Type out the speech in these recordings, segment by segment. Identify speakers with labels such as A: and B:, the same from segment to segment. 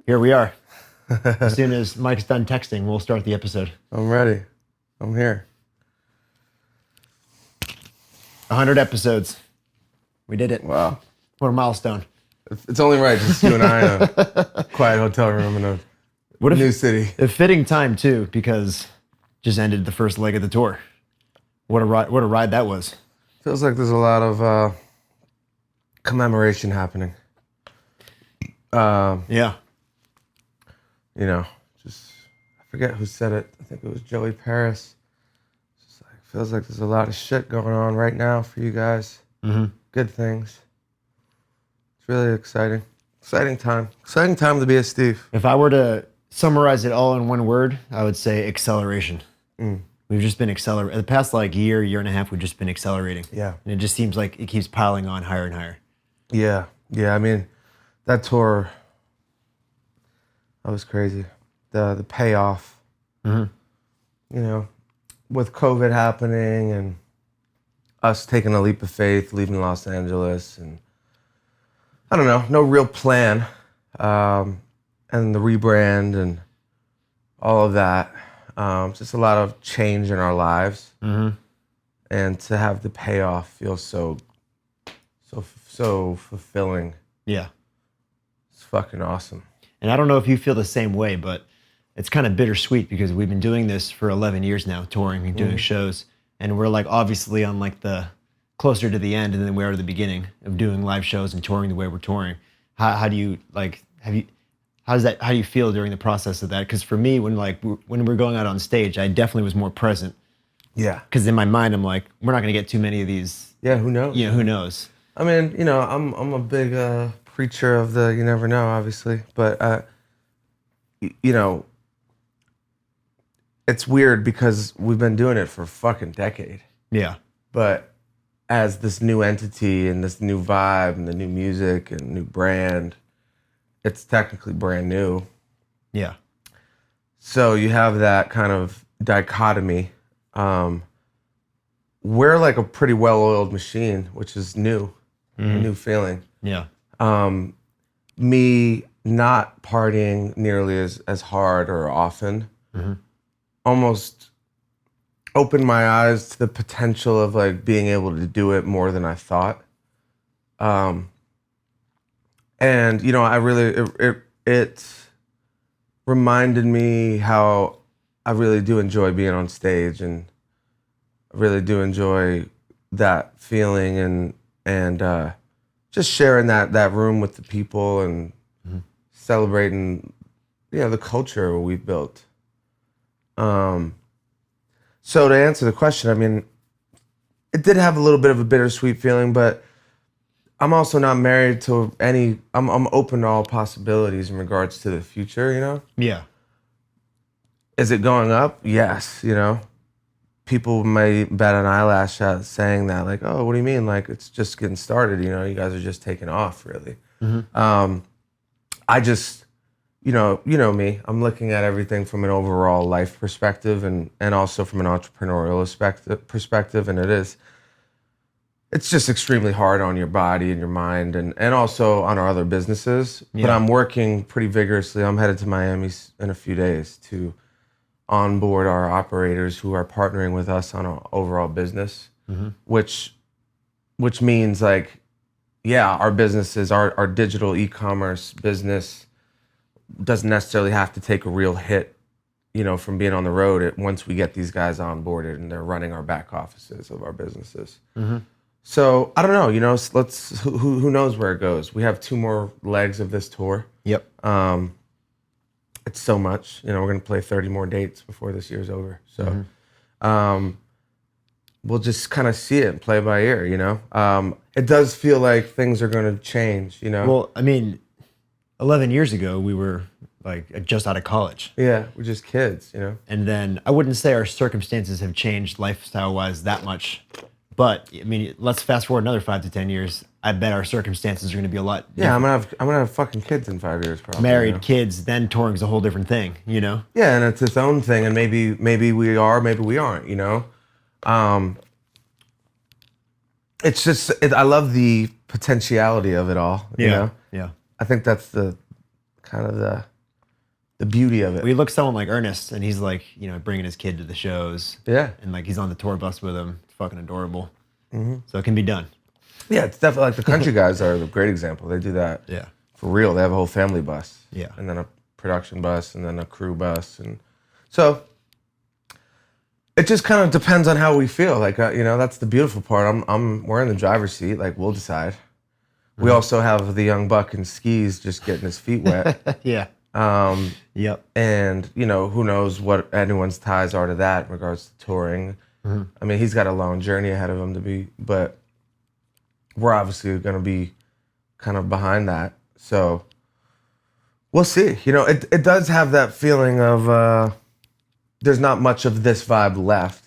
A: Here we are. As soon as Mike's done texting, we'll start the episode.
B: I'm ready. I'm here.
A: 100 episodes. We did it.
B: Wow.
A: What a milestone.
B: It's only right, just you and I in a quiet hotel room in a new city.
A: A fitting time, too, because just ended the first leg of the tour. What a ride that was.
B: Feels like there's a lot of commemoration happening.
A: Yeah.
B: You know, just, I forget who said it. I think it was Joey Paris. Just like, feels like there's a lot of shit going on right now for you guys.
A: Mm-hmm.
B: Good things. It's really exciting. Exciting time. Exciting time to be a Steve.
A: If I were to summarize it all in one word, I would say acceleration. We've just been accelerating. The past year and a half, we've just been accelerating.
B: Yeah.
A: And it just seems like it keeps piling on higher and higher.
B: Yeah. Yeah. I mean, that tour, that was crazy. The payoff, you know, with COVID happening and us taking a leap of faith, leaving Los Angeles, and I don't know, no real plan, and the rebrand and all of that. Just a lot of change in our lives, and to have the payoff feel so fulfilling.
A: Yeah.
B: It's fucking awesome.
A: And I don't know if you feel the same way, but it's kind of bittersweet because we've been doing this for 11 years now, touring and doing shows. And we're obviously on the closer to the end than we are to the beginning of doing live shows and touring the way we're touring. How do you how do you feel during the process of that? Because for me, when we're going out on stage, I definitely was more present.
B: Yeah.
A: Because in my mind, I'm like, we're not going to get too many of these.
B: Yeah, who knows?
A: Who knows?
B: I mean, I'm a big preacher of the you never know, obviously, but it's weird because we've been doing it for a fucking decade.
A: Yeah.
B: But as this new entity and this new vibe and the new music and new brand, it's technically brand new.
A: Yeah.
B: So you have that kind of dichotomy. We're like a pretty well-oiled machine, which is new, a new feeling.
A: Yeah.
B: Me not partying nearly as hard or often almost opened my eyes to the potential of being able to do it more than I thought. And I really it reminded me how I really do enjoy being on stage, and I really do enjoy that feeling and just sharing that room with the people and celebrating the culture we've built. So to answer the question, I mean, it did have a little bit of a bittersweet feeling, but I'm also not married to any. I'm open to all possibilities in regards to the future.
A: Yeah.
B: Is it going up? Yes. People may bat an eyelash at saying that, oh, what do you mean? It's just getting started. You guys are just taking off, really. I just, you know me. I'm looking at everything from an overall life perspective and also from an entrepreneurial perspective, and it's just extremely hard on your body and your mind and also on our other businesses. Yeah. But I'm working pretty vigorously. I'm headed to Miami in a few days to onboard our operators who are partnering with us on our overall business, which means our businesses, our digital e-commerce business doesn't necessarily have to take a real hit, from being on the road once we get these guys onboarded and they're running our back offices of our businesses. So I don't know, who knows where it goes. We have 2 more legs of this tour.
A: Yep.
B: It's so much, we're going to play 30 more dates before this year's over. So we'll just kind of see it and play by ear, It does feel like things are going to change,
A: Well, I mean, 11 years ago, we were just out of college.
B: Yeah, we're just kids,
A: And then I wouldn't say our circumstances have changed lifestyle-wise that much. But I mean, let's fast forward another 5 to 10 years. I bet our circumstances are going to be a lot different.
B: Yeah, I'm gonna have fucking kids in 5 years, probably.
A: Married, kids, then touring's a whole different thing,
B: Yeah, and it's its own thing, and maybe we are, maybe we aren't, It's just I love the potentiality of it all.
A: Yeah.
B: I think that's the kind of the beauty of it.
A: We look someone like Ernest, and he's like, you know, bringing his kid to the shows.
B: Yeah.
A: And like he's on the tour bus with him. It's fucking adorable. So it can be done.
B: Yeah, it's definitely like the country guys are a great example. They do that for real. They have a whole family bus.
A: Yeah.
B: And then a production bus and then a crew bus. And so it just kind of depends on how we feel. Like, you know, that's the beautiful part. We're in the driver's seat. Like, we'll decide. We also have the young buck in skis just getting his feet wet.
A: Yeah. Yep.
B: And, you know, who knows what anyone's ties are to that in regards to touring. I mean, he's got a long journey ahead of him but we're obviously going to be kind of behind that. So we'll see. You know, it does have that feeling of there's not much of this vibe left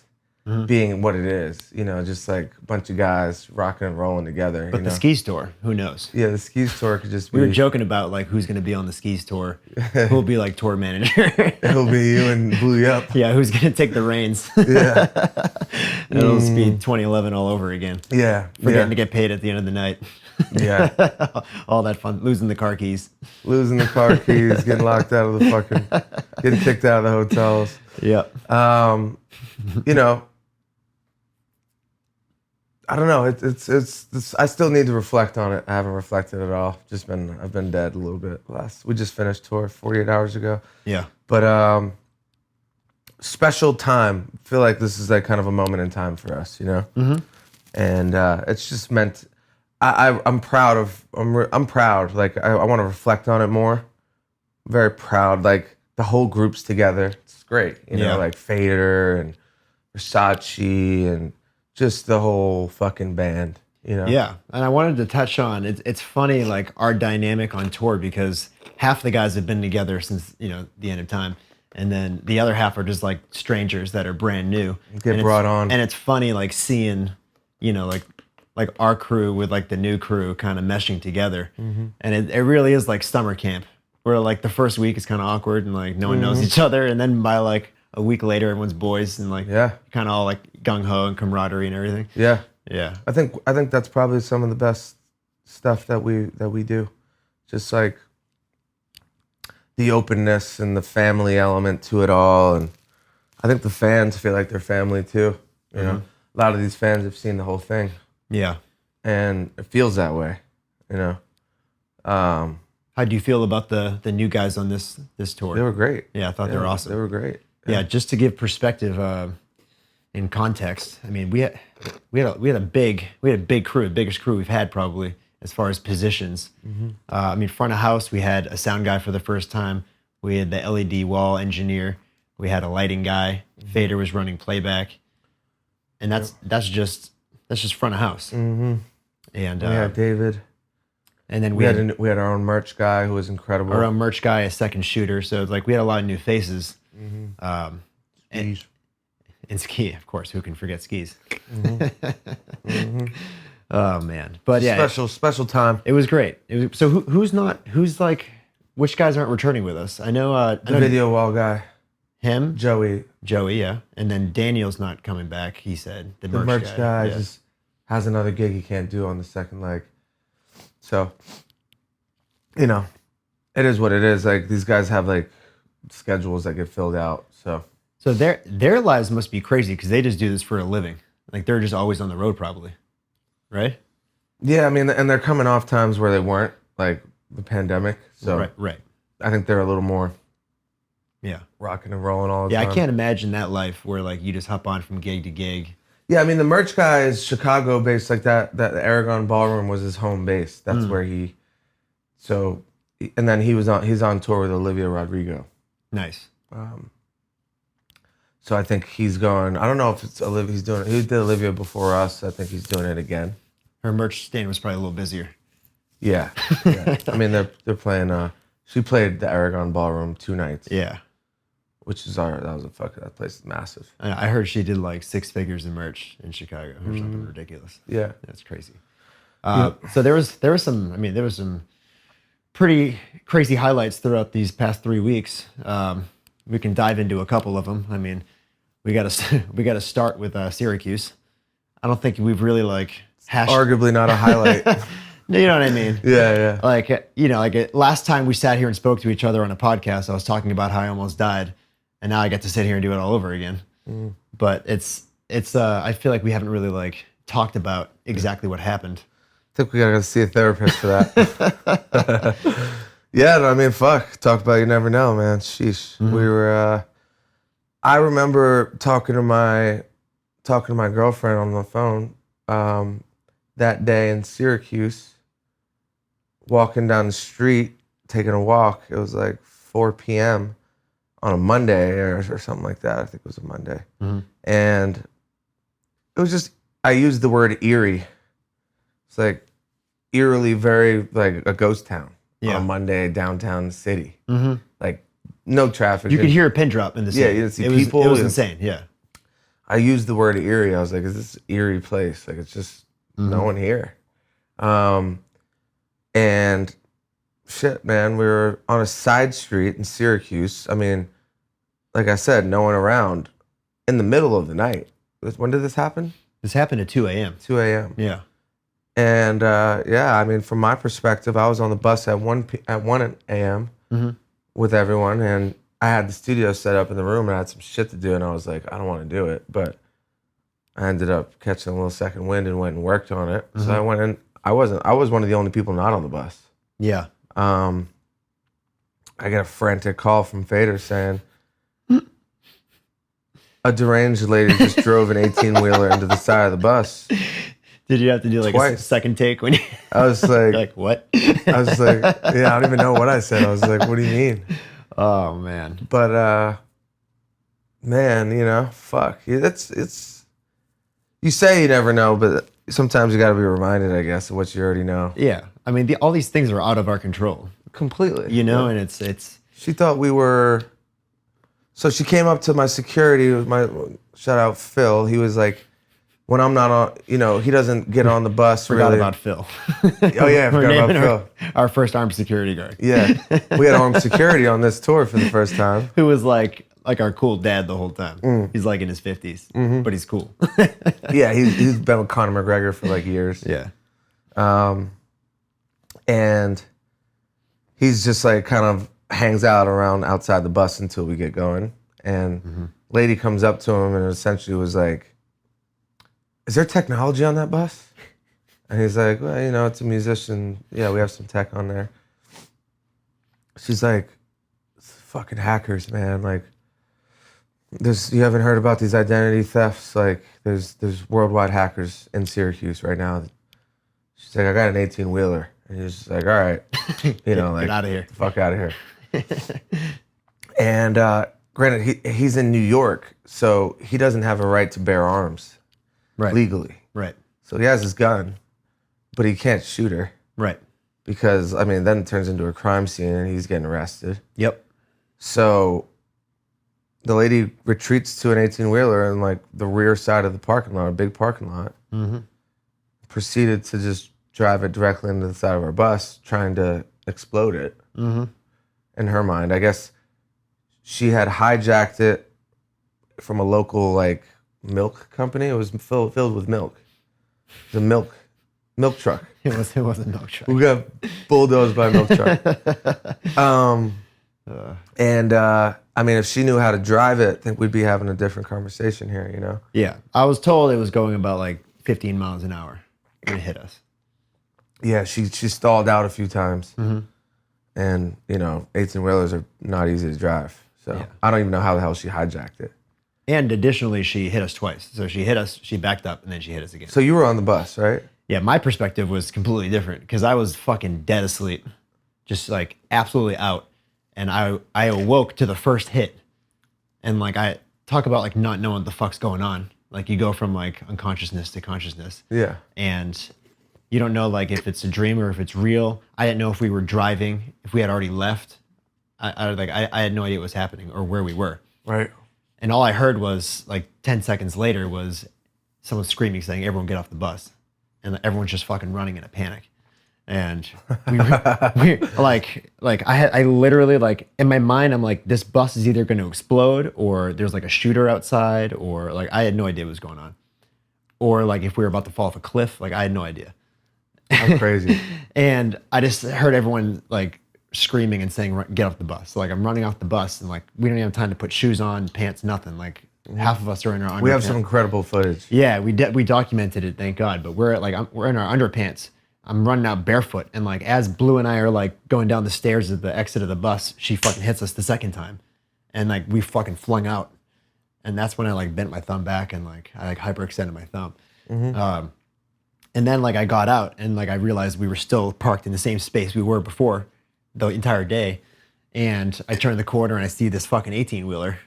B: being what it is. You know, just like a bunch of guys rocking and rolling together.
A: But the skis tour, who knows?
B: Yeah, the skis tour could just be...
A: We were joking about like who's going to be on the skis tour. Who'll be like tour manager?
B: It'll be you and Blue Up.
A: Yeah, who's going to take the reins?
B: Yeah.
A: It'll just be 2011 all over again.
B: Yeah.
A: Forgetting to get paid at the end of the night.
B: Yeah.
A: All that fun. Losing the car keys.
B: Losing the car keys, getting locked out of the fucking... Getting kicked out of the hotels.
A: Yeah.
B: You know, I don't know. It's I still need to reflect on it. I haven't reflected at all. I've been dead a little bit. We just finished tour 48 hours ago.
A: Yeah.
B: But special time. I feel like this is like kind of a moment in time for us, you know. And it's just meant. I'm proud. I'm proud. Like I want to reflect on it more. Very proud. Like the whole group's together. It's great. You know, like Fader and Versace and just the whole fucking band, you know?
A: Yeah, and I wanted to touch on, it's funny, like, our dynamic on tour, because half the guys have been together since, you know, the end of time, and then the other half are just, like, strangers that are brand new.
B: Get brought on.
A: And it's funny, like, seeing, you know, like our crew with, like, the new crew kind of meshing together. And it really is like summer camp, where, like, the first week is kind of awkward, and, like, no one knows each other, and then by, like, a week later, everyone's boys, and, like, kind of all, like, gung-ho and camaraderie and everything.
B: Yeah.
A: Yeah.
B: I think that's probably some of the best stuff that we do. Just, like, the openness and the family element to it all, and I think the fans feel like they're family, too. You know? A lot of these fans have seen the whole thing.
A: Yeah.
B: And it feels that way, you know?
A: How do you feel about the new guys on this tour?
B: They were great.
A: Yeah, I thought they were awesome.
B: They were great.
A: Yeah, just to give perspective in context, I mean, we had a big crew, biggest crew we've had probably as far as positions. I mean, front of house, we had a sound guy for the first time. We had the LED wall engineer. We had a lighting guy. Fader was running playback, and that's just front of house. And
B: we had David.
A: And then
B: we had our own merch guy who was incredible.
A: Our own merch guy, a second shooter. So like we had a lot of new faces.
B: Skis.
A: And ski, of course. Who can forget skis? Oh man, but yeah,
B: special time.
A: It was great. So who's like, which guys aren't returning with us? I know
B: the video wall guy.
A: Him,
B: Joey,
A: yeah, and then Daniel's not coming back. He said the merch
B: guy just has another gig he can't do on the second leg. So, you know, it is what it is. Like these guys have like schedules that get filled out. So their lives must be crazy because they just do this for a living. Like they're just always on the road, probably, right? Yeah, I mean, and they're coming off times where they weren't, like the pandemic. So right. I think they're a little more, rocking and rolling all the time. Yeah, I can't imagine that life where like you just hop on from gig to gig. Yeah, I mean, the merch guy is Chicago based, like that Aragon Ballroom was his home base. That's where and then he's on tour with Olivia Rodrigo. Nice. So I think he's going, I don't know if it's Olivia, he did Olivia before us. I think he's doing it again. Her merch stand was probably a little busier. Yeah. I mean, they're playing, she played the Aragon Ballroom 2 nights. Yeah. Which is that place is massive. I heard she did like 6 figures in merch in Chicago or something ridiculous. Yeah. That's crazy. So there was some pretty crazy highlights throughout these past 3 weeks. We can dive into a couple of them. I mean, we got to start with Syracuse. I don't think we've really like hashed. Arguably not a highlight.
A: You know what I mean?
B: Yeah.
A: Like, you know, like last time we sat here and spoke to each other on a podcast, I was talking about how I almost died, and now I get to sit here and do it all over again. But it's I feel like we haven't really like talked about exactly what happened.
B: I think we gotta go see a therapist for that. Yeah, no, I mean, fuck. Talk about you never know, man. Sheesh. We were. I remember talking to my girlfriend on the phone that day in Syracuse. Walking down the street, taking a walk. It was like 4 p.m. on a Monday or something like that. I think it was a Monday, and it was just. I used the word eerie. It's like eerily very like a ghost town on a Monday downtown city. Like no traffic.
A: You could hear a pin drop in the city.
B: Yeah, you didn't see people.
A: It was insane. Yeah.
B: I used the word eerie. I was like, "Is this an eerie place? Like it's just no one here." And shit, man, we were on a side street in Syracuse. I mean, like I said, no one around. In the middle of the night. When did this happen?
A: This happened at 2 a.m.
B: 2 a.m.
A: Yeah.
B: And yeah, I mean, from my perspective, I was on the bus at 1 a.m. With everyone, and I had the studio set up in the room, and I had some shit to do, and I was like, I don't want to do it, but I ended up catching a little second wind and went and worked on it. So I went in. I was one of the only people not on the bus.
A: Yeah.
B: I got a frantic call from Fader saying a deranged lady just drove an 18-wheeler into the side of the bus.
A: Did you have to do like a second take when you?
B: I was like,
A: like what?
B: I was like, yeah, I don't even know what I said. I was like, what do you mean?
A: Oh man.
B: But man, you know, fuck. It's. You say you never know, but sometimes you got to be reminded, I guess, of what you already know.
A: Yeah, I mean, all these things are out of our control.
B: Completely.
A: You know, and it's.
B: She thought we were. So she came up to my security. Shout out Phil. He was like, when I'm not on, you know, he doesn't get on the bus.
A: Forgot
B: really.
A: about Phil.
B: Oh yeah, I forgot about Phil.
A: Our first armed security guard.
B: Yeah, we had armed security on this tour for the first time.
A: Who was like our cool dad the whole time. He's like in his 50s, but he's cool.
B: Yeah, he's been with Conor McGregor for like years.
A: Yeah.
B: And he's just like kind of hangs out around outside the bus until we get going. And lady comes up to him and essentially was like, "Is there technology on that bus?" And he's like, "Well, you know, it's a musician. Yeah, we have some tech on there." She's like, "Fucking hackers, man. Like, you haven't heard about these identity thefts? Like, there's worldwide hackers in Syracuse right now." She's like, "I got an 18-wheeler." And he's just like, "All right, you know, like,
A: get out of here.
B: Get the fuck out of here." And granted, he's in New York, so he doesn't have a right to bear arms legally.
A: Right.
B: So he has his gun, but he can't shoot her.
A: Right.
B: Because, I mean, then it turns into a crime scene and he's getting arrested.
A: Yep.
B: So the lady retreats to an 18-wheeler in like the rear side of the parking lot, a big parking lot. Proceeded to just drive it directly into the side of our bus, trying to explode it. In her mind, I guess she had hijacked it from a local like milk company. It was filled with milk. It was a milk truck.
A: It was a milk truck.
B: We got bulldozed by a milk truck. And I mean, if she knew how to drive it, I think we'd be having a different conversation here, you know?
A: Yeah. I was told it was going about like 15 miles an hour when it hit us.
B: Yeah, she stalled out a few times. And, you know, 18-wheelers are not easy to drive. So yeah. I don't even know how the hell she hijacked it.
A: And additionally, she hit us twice. So she hit us, she backed up, and then she hit us again.
B: So you were on the bus, right?
A: Yeah, my perspective was completely different because I was fucking dead asleep. Just like absolutely out. And I awoke to the first hit. And like I talk about like not knowing what the fuck's going on. Like you go from like unconsciousness to consciousness.
B: Yeah.
A: And you don't know like if it's a dream or if it's real. I didn't know if we were driving, if we had already left. I had no idea what was happening or where we were.
B: Right.
A: And all I heard was like 10 seconds later was someone screaming saying, "Everyone get off the bus." And everyone's just fucking running in a panic. And we I literally like in my mind, I'm like, this bus is either going to explode or there's like a shooter outside or like, I had no idea what was going on. Or like if we were about to fall off a cliff, like I had no idea.
B: How crazy.
A: And I just heard everyone like screaming and saying, "Get off the bus." So like I'm running off the bus and like we don't even have time to put shoes on, pants, nothing. Like half of us are in our underpants.
B: We have some incredible footage.
A: Yeah, we documented it, thank God. But we're in our underpants. I'm running out barefoot, and like as Blue and I are like going down the stairs at the exit of the bus, she fucking hits us the second time, and like we fucking flung out, and that's when I like bent my thumb back and like I like hyperextended my thumb, and then like I got out and like I realized we were still parked in the same space we were before the entire day, and I turned the corner and I see this fucking 18-wheeler.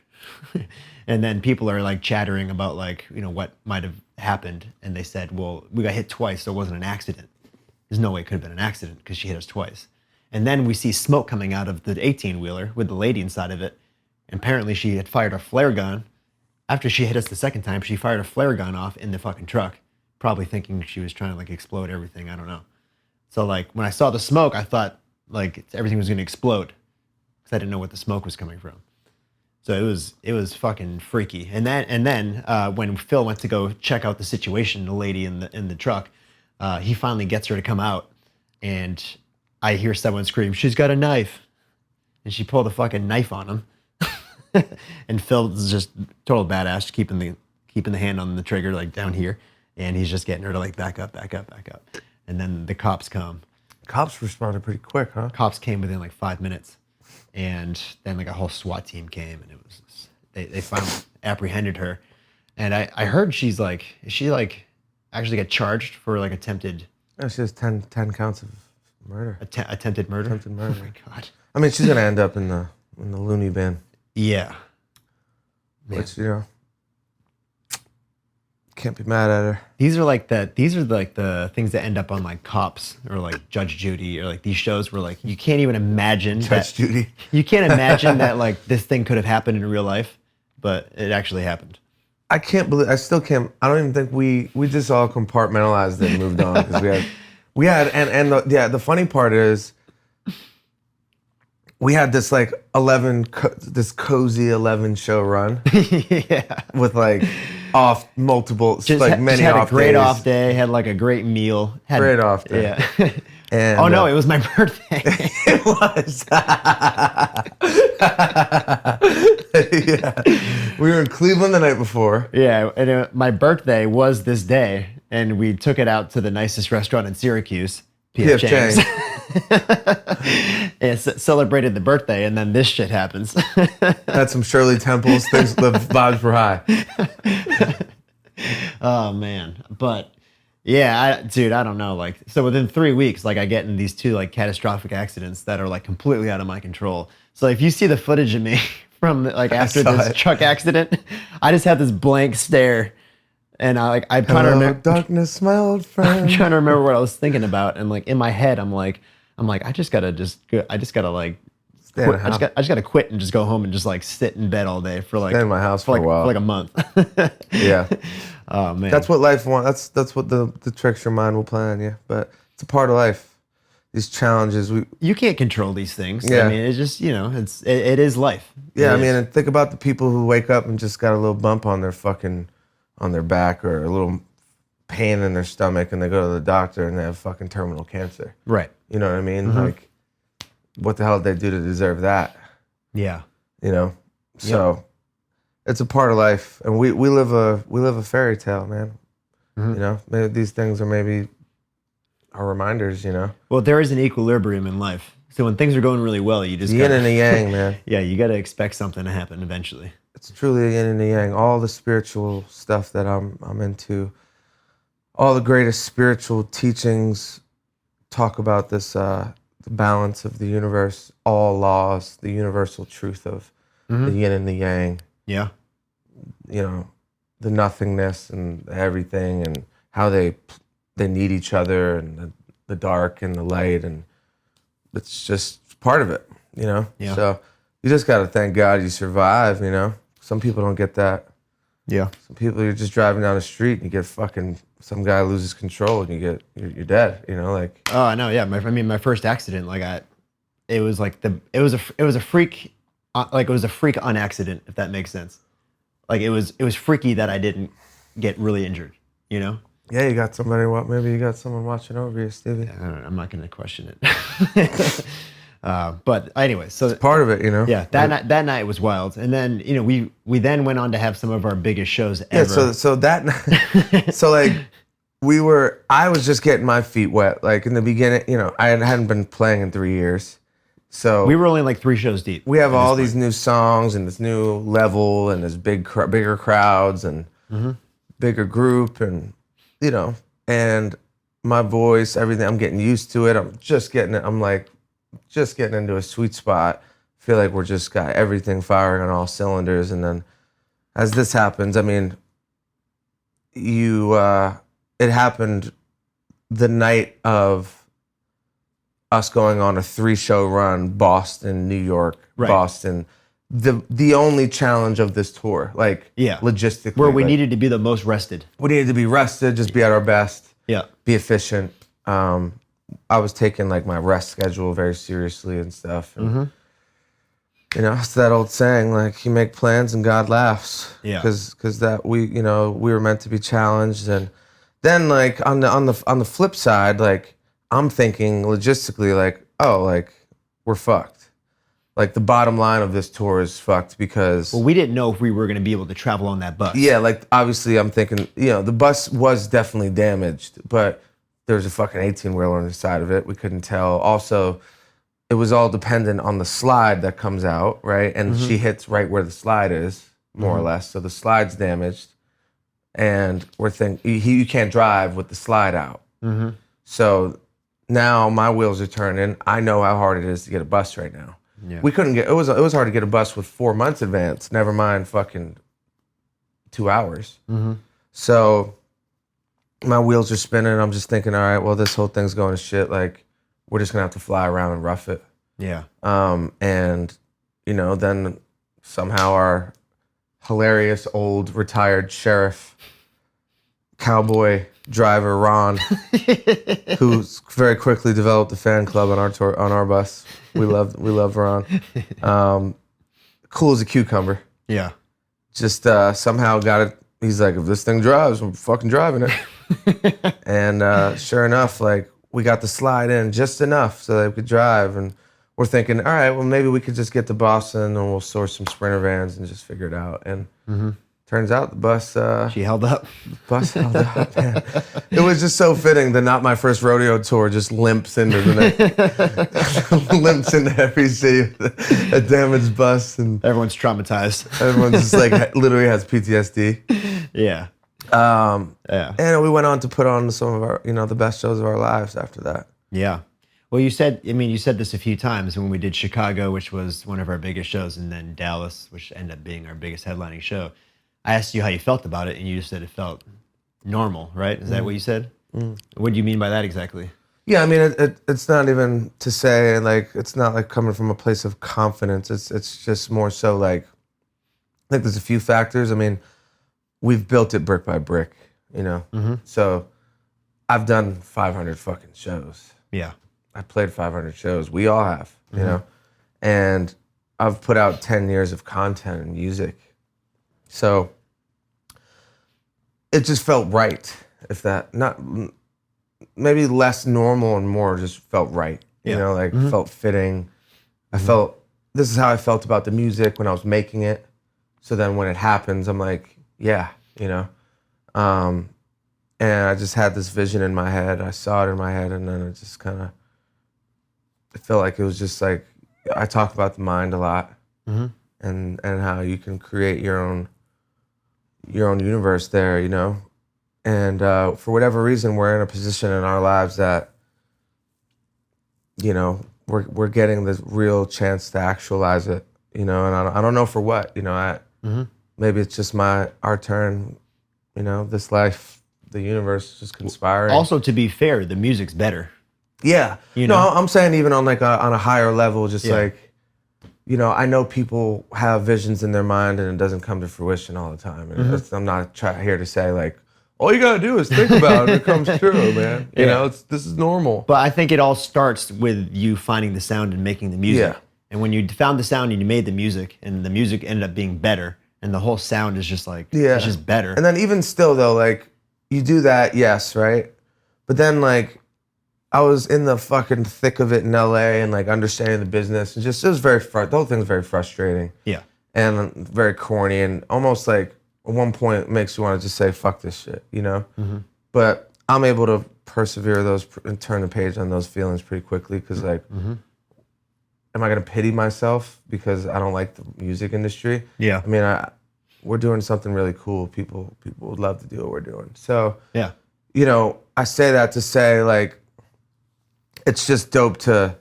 A: And then people are like chattering about like, you know, what might have happened. And they said, well, we got hit twice, so it wasn't an accident. There's no way it could have been an accident because she hit us twice. And then we see smoke coming out of the 18-wheeler with the lady inside of it. And apparently she had fired a flare gun. After she hit us the second time, she fired a flare gun off in the fucking truck, probably thinking she was trying to like explode everything. I don't know. So like when I saw the smoke, I thought like everything was going to explode because I didn't know what the smoke was coming from. So it was fucking freaky. And then when Phil went to go check out the situation, the lady in the truck, he finally gets her to come out, and I hear someone scream, "She's got a knife," and she pulled a fucking knife on him. And Phil's just total badass, keeping the hand on the trigger like down here, and he's just getting her to like back up. And then the cops come.
B: Cops responded pretty quick, huh?
A: Cops came within like 5 minutes. And then like a whole SWAT team came, and it was they finally apprehended her. And I heard she like actually got charged for like attempted.
B: Oh, she has 10 counts of murder.
A: Attempted murder.
B: Attempted murder.
A: Oh my God.
B: I mean, she's gonna end up in the loony bin.
A: Yeah. Man.
B: Which, you know, can't be mad at her.
A: These are like the things that end up on like Cops or like Judge Judy or like these shows where like you can't even imagine
B: Judge Judy.
A: You can't imagine that like this thing could have happened in real life, but it actually happened.
B: I still can't. I don't even think we just all compartmentalized it and moved on because the funny part is we had this like this cozy 11 show run.
A: Yeah.
B: With like off multiple,
A: just
B: like many
A: had
B: off
A: a great
B: days.
A: off day, had like a great meal.
B: Great off day.
A: Yeah.
B: And,
A: oh no, it was my birthday.
B: It was. Yeah. We were in Cleveland the night before.
A: Yeah, and my birthday was this day, and we took it out to the nicest restaurant in Syracuse, P.F. Chang's. And celebrated the birthday, and then this shit happens.
B: Had some Shirley Temples, things, the vibes were high.
A: Oh man, but yeah, dude, I don't know. Like, so within 3 weeks, like I get in these 2 like catastrophic accidents that are like completely out of my control. So if you see the footage of me from like after this truck accident, I just have this blank stare, and I'm trying to remember
B: darkness, my old friend.
A: I'm trying to remember what I was thinking about, and like in my head, I'm like, I just gotta like. Quit. I just gotta quit and just go home and just like sit in bed all day for like
B: stay in my house for
A: like,
B: a while,
A: for like a month.
B: Yeah.
A: Oh man.
B: That's what life wants. That's what the tricks your mind will play on you. But it's a part of life. These challenges,
A: you can't control these things.
B: Yeah.
A: I mean, it's just it is life.
B: Yeah, I mean, and think about the people who wake up and just got a little bump on their back or a little pain in their stomach, and they go to the doctor and they have fucking terminal cancer.
A: Right.
B: You know what I mean?
A: Mm-hmm.
B: Like, what the hell did they do to deserve that?
A: Yeah.
B: You know? So it's a part of life. And we live a fairy tale, man. Mm-hmm. You know? Maybe these things are reminders, you know?
A: Well, there is an equilibrium in life. So when things are going really well, you just
B: yin and the yang, man.
A: Yeah, you got to expect something to happen eventually.
B: It's truly a yin and a yang. All the spiritual stuff that I'm into, all the greatest spiritual teachings talk about this the balance of the universe, all laws, the universal truth of the yin and the yang.
A: Yeah.
B: You know, the nothingness and everything, and how they need each other, and the dark and the light, and it's just part of it, you know?
A: Yeah.
B: So you just got to thank God you survive, you know? Some people don't get that.
A: Yeah.
B: Some people, you're just driving down the street and you get some guy loses control and you're dead, you know, like.
A: Oh, I know. Yeah. My first accident, like it was a freak on accident, if that makes sense. Like it was freaky that I didn't get really injured, you know?
B: Yeah, you got somebody. Maybe you got someone watching over you, Stevie.
A: I don't know, I'm not going to question it. But anyway, so
B: It's part of it, you know.
A: yeah, that night was wild, and then we then went on to have some of our biggest shows ever.
B: Yeah, so that so like I was just getting my feet wet. Like in the beginning, I hadn't been playing in 3 years, so
A: we were only like 3 shows deep.
B: we have all these new songs and this new level and this bigger crowds and bigger group and and my voice, everything. I'm getting used to it. I'm just getting into a sweet spot. Feel like we're just got everything firing on all cylinders. And then as this happens, I mean, it happened the night of us going on a 3-show run, Boston, New York,
A: Right.
B: Boston. The only challenge of this tour, like logistically.
A: Where we needed to be the most rested.
B: We needed to be rested, just be at our best.
A: Yeah.
B: Be efficient. I was taking like my rest schedule very seriously and stuff. And, it's that old saying, like, you make plans and God laughs.
A: Yeah.
B: Because that we were meant to be challenged. And then like on the flip side, like I'm thinking logistically, like, oh, like we're fucked. Like the bottom line of this tour is fucked because
A: Well, we didn't know if we were going to be able to travel on that bus.
B: yeah, like obviously I'm thinking, the bus was definitely damaged, but there was a fucking 18-wheeler on the side of it. We couldn't tell. Also, it was all dependent on the slide that comes out, right? And she hits right where the slide is, more or less. So the slide's damaged, and we're thinking you can't drive with the slide out. So now my wheels are turning. I know how hard it is to get a bus right now.
A: Yeah.
B: We couldn't get. It was hard to get a bus with 4 months advance. Never mind fucking 2 hours. So my wheels are spinning. I'm just thinking, all right, well, this whole thing's going to shit. Like, we're just gonna have to fly around and rough it.
A: Yeah.
B: And then somehow our hilarious old retired sheriff, cowboy driver Ron, who's very quickly developed a fan club on our tour, on our bus. We love Ron. Cool as a cucumber.
A: Yeah.
B: Just somehow got it. He's like, if this thing drives, I'm fucking driving it. And sure enough, like we got the slide in just enough so that we could drive. And we're thinking, all right, well maybe we could just get to Boston and we'll source some Sprinter vans and just figure it out. And turns out the bus
A: She held up.
B: Bus held up, man. It was just so fitting that Not My First Rodeo tour just limps into the next, limps into every city with a damaged bus, and
A: Everyone's traumatized.
B: everyone's just like literally has PTSD.
A: Yeah. Yeah.
B: And we went on to put on some of our, the best shows of our lives after that.
A: Yeah. Well, you said this a few times when we did Chicago, which was one of our biggest shows, and then Dallas, which ended up being our biggest headlining show. I asked you how you felt about it, and you just said it felt normal, right? Is that what you said? What do you mean by that exactly?
B: Yeah, I mean, it's not even to say, like, it's not like coming from a place of confidence. It's just more so like, I think there's a few factors. I mean, we've built it brick by brick, So I've done 500 fucking shows.
A: Yeah.
B: I played 500 shows. We all have, and I've put out 10 years of content and music. So it just felt right. If that, not maybe less normal and more just felt right. Felt fitting. I felt, this is how I felt about the music when I was making it. So then when it happens, I'm like, yeah, and I just had this vision in my head. I saw it in my head, and then it just kind of, I felt like it was just like, I talk about the mind a lot, and how you can create your own universe there, and for whatever reason, we're in a position in our lives that, we're getting this real chance to actualize it, and I don't know for what, maybe it's just our turn, this life, the universe just conspiring.
A: Also, to be fair, the music's better.
B: Yeah. No, I'm saying even on like on a higher level, just like, I know people have visions in their mind and it doesn't come to fruition all the time. And I'm not here to say like, all you gotta do is think about it, it comes true, man. This is normal.
A: But I think it all starts with you finding the sound and making the music.
B: Yeah.
A: And when you found the sound and you made the music, and the music ended up being better, and the whole sound is just like, it's just better.
B: And then even still though, like, you do that, yes, right? But then like I was in the fucking thick of it in LA and like understanding the business and just it was the whole thing was very frustrating.
A: Yeah.
B: And very corny and almost like at one point it makes you want to just say fuck this shit, you know? But I'm able to persevere those and turn the page on those feelings pretty quickly because like am I gonna pity myself because I don't like the music industry?
A: Yeah.
B: I mean we're doing something really cool. People would love to do what we're doing. So
A: Yeah.
B: you know, I say that to say like it's just dope to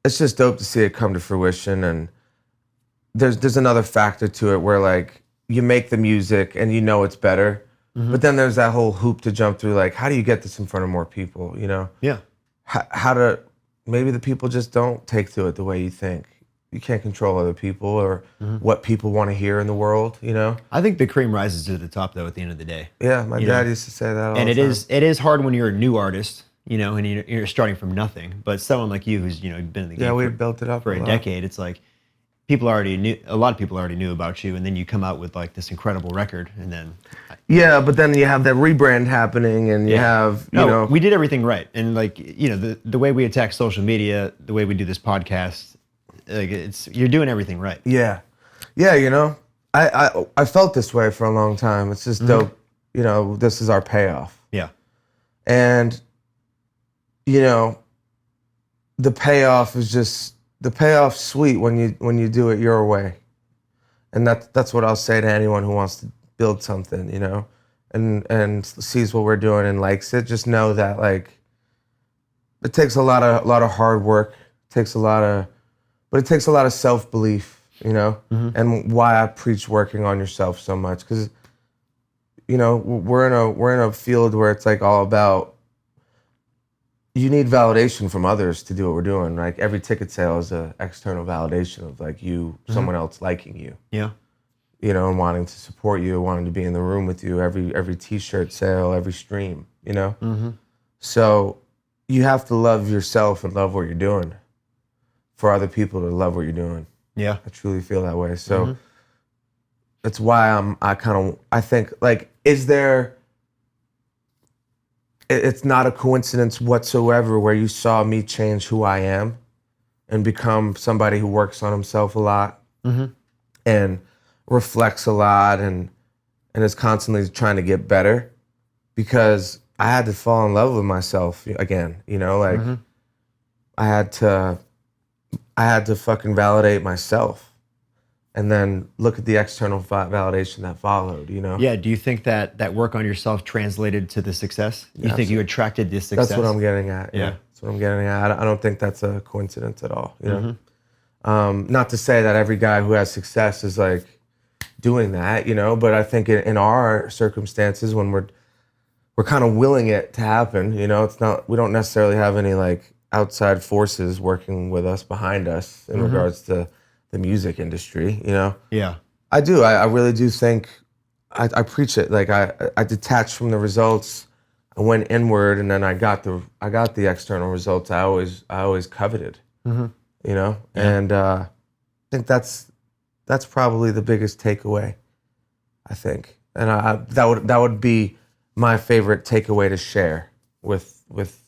B: see it come to fruition. And there's another factor to it where like you make the music and you know it's better, but then there's that whole hoop to jump through. Like, how do you get this in front of more people? You know?
A: Yeah.
B: How to maybe the people just don't take to it the way you think. You can't control other people or what people want to hear in the world. You know?
A: I think the cream rises to the top though at the end of the day.
B: Yeah, my dad used to say that all
A: And
B: the time.
A: it is hard when you're a new artist, you know, and you're starting from nothing. But someone like you who's, you know, been in the game
B: we built it up
A: for a
B: lot.
A: decade, it's like a lot of people already knew about you, and then you come out with like this incredible record, and then
B: Yeah, but then you have that rebrand happening, and you have you know
A: we did everything right, and like you know the way we attack social media, the way we do this podcast, like you're doing everything right.
B: Yeah, you know, I felt this way for a long time. It's just dope, you know. This is our payoff,
A: Yeah,
B: and you know, the payoff is just the payoff's sweet when you do it your way, and that's what I'll say to anyone who wants to build something, you know, and sees what we're doing and likes it. Just know that like it takes a lot of hard work, but it takes a lot of self-belief, you know, and why I preach working on yourself so much, because you know we're in a field where it's like all about you need validation from others to do what we're doing. Like every ticket sale is an external validation of like you, someone else liking you.
A: yeah,
B: You know, and wanting to support you, wanting to be in the room with you, every T-shirt sale, every stream, you know? So you have to love yourself and love what you're doing for other people to love what you're doing.
A: yeah,
B: I truly feel that way. So that's why I think like, it's not a coincidence whatsoever where you saw me change who I am and become somebody who works on himself a lot and reflects a lot and is constantly trying to get better, because I had to fall in love with myself again, you know, like I had to fucking validate myself and then look at the external validation that followed, you know?
A: yeah. Do you think that work on yourself translated to the success? You think you attracted this success?
B: That's what I'm getting at. Yeah. That's what I'm getting at. I don't think that's a coincidence at all, you know? Not to say that every guy who has success is like doing that, you know, but I think in our circumstances when we're kind of willing it to happen, you know, we don't necessarily have any like outside forces working with us behind us in regards to the music industry, you know?
A: Yeah.
B: I do. I really do think I preach it. Like I detached from the results. I went inward, and then I got the external results I always coveted. You know, and I think that's probably the biggest takeaway. I think, and that would be my favorite takeaway to share with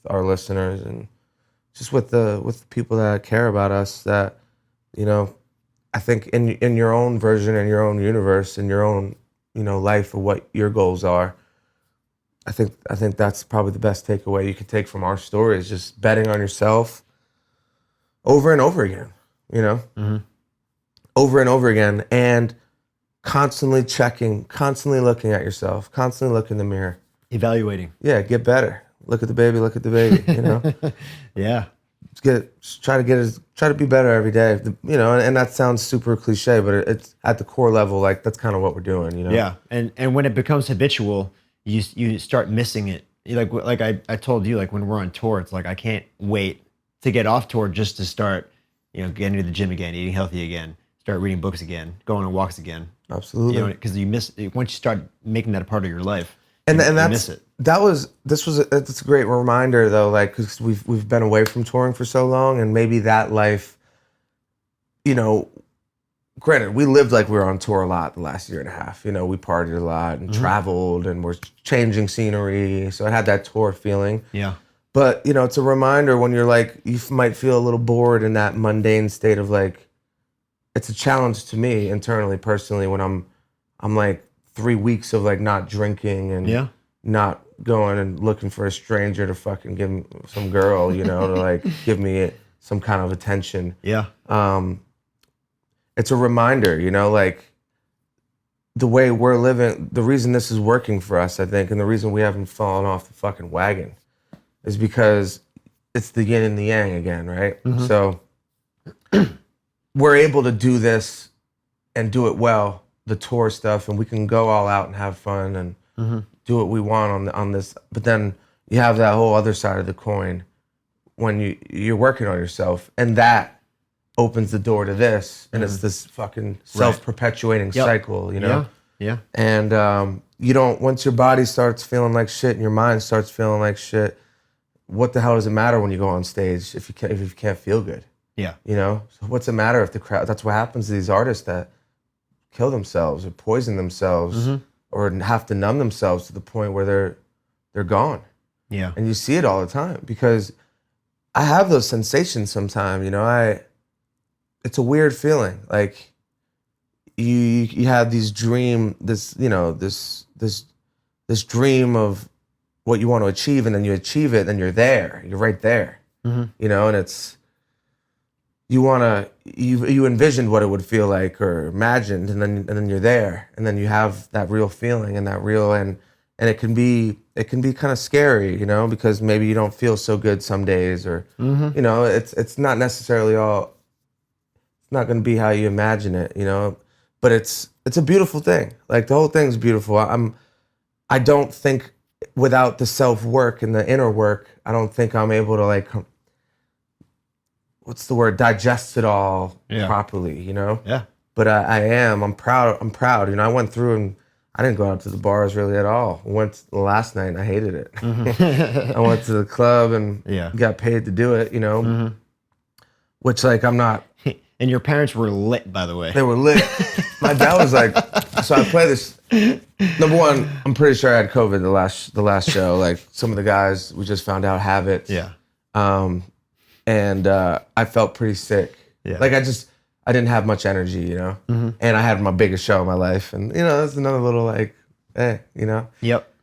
B: our listeners and just with the people that care about us. That, you know, I think in your own version, in your own universe, in your own, you know, life of what your goals are, I think that's probably the best takeaway you could take from our story, is just betting on yourself over and over again, you know, over and over again, and constantly checking, constantly looking at yourself, constantly look in the mirror,
A: Evaluating.
B: Yeah, get better. Look at the baby, you know.
A: Yeah.
B: Try to be better every day, you know, and that sounds super cliche, but it's at the core level, like that's kind of what we're doing, you know.
A: Yeah, and when it becomes habitual, you start missing it. Like I told you, like when we're on tour, it's like I can't wait to get off tour just to start, you know, getting to the gym again, eating healthy again, start reading books again, going on walks again.
B: Absolutely.
A: You know, because you miss once you start making that a part of your life,
B: and
A: you
B: that's
A: miss it.
B: That's a great reminder though, like because we've been away from touring for so long, and maybe that life, you know, granted, we lived like we were on tour a lot the last year and a half. You know, we partied a lot and traveled and we're changing scenery. So I had that tour feeling.
A: Yeah.
B: But, you know, it's a reminder when you're like, you might feel a little bored in that mundane state of like, it's a challenge to me internally, personally, when I'm like 3 weeks of like not drinking and not going and looking for a stranger to fucking give me some girl, you know, to like give me some kind of attention.
A: Yeah.
B: It's a reminder, you know, like the way we're living, the reason this is working for us, I think, and the reason we haven't fallen off the fucking wagon is because it's the yin and the yang again, right? So we're able to do this and do it well, the tour stuff, and we can go all out and have fun and do what we want on this. But then you have that whole other side of the coin when you're working on yourself, and that opens the door to this, and it's this fucking self-perpetuating cycle, you know?
A: Yeah.
B: And you don't, once your body starts feeling like shit and your mind starts feeling like shit, what the hell does it matter when you go on stage if you can't feel good?
A: Yeah.
B: You know? So what's it matter if the crowd, that's what happens to these artists that kill themselves or poison themselves or have to numb themselves to the point where they're gone.
A: Yeah.
B: And you see it all the time because I have those sensations sometimes, you know, it's a weird feeling. Like you have this dream of what you want to achieve, and then you achieve it, and you're right there, you know, and it's, you envisioned what it would feel like or imagined, and then you're there, and then you have that real feeling and and it can be kind of scary, you know, because maybe you don't feel so good some days, or you know, it's not necessarily all. It's not going to be how you imagine it, you know, but it's a beautiful thing. Like the whole thing's beautiful. I don't think without the self-work and the inner work, I don't think I'm able to like, what's the word? Digest it all properly, you know?
A: Yeah.
B: But I am. I'm proud. You know, I went through and I didn't go out to the bars really at all. I went last night and I hated it. I went to the club and got paid to do it, you know, which like I'm not.
A: And your parents were lit, by the way.
B: They were lit. My dad was like, so I play this. Number one, I'm pretty sure I had COVID the last show. Like some of the guys we just found out have it.
A: Yeah.
B: And I felt pretty sick. Yeah. Like I didn't have much energy, you know. And I had my biggest show of my life, and you know that's another little like, you know.
A: Yep.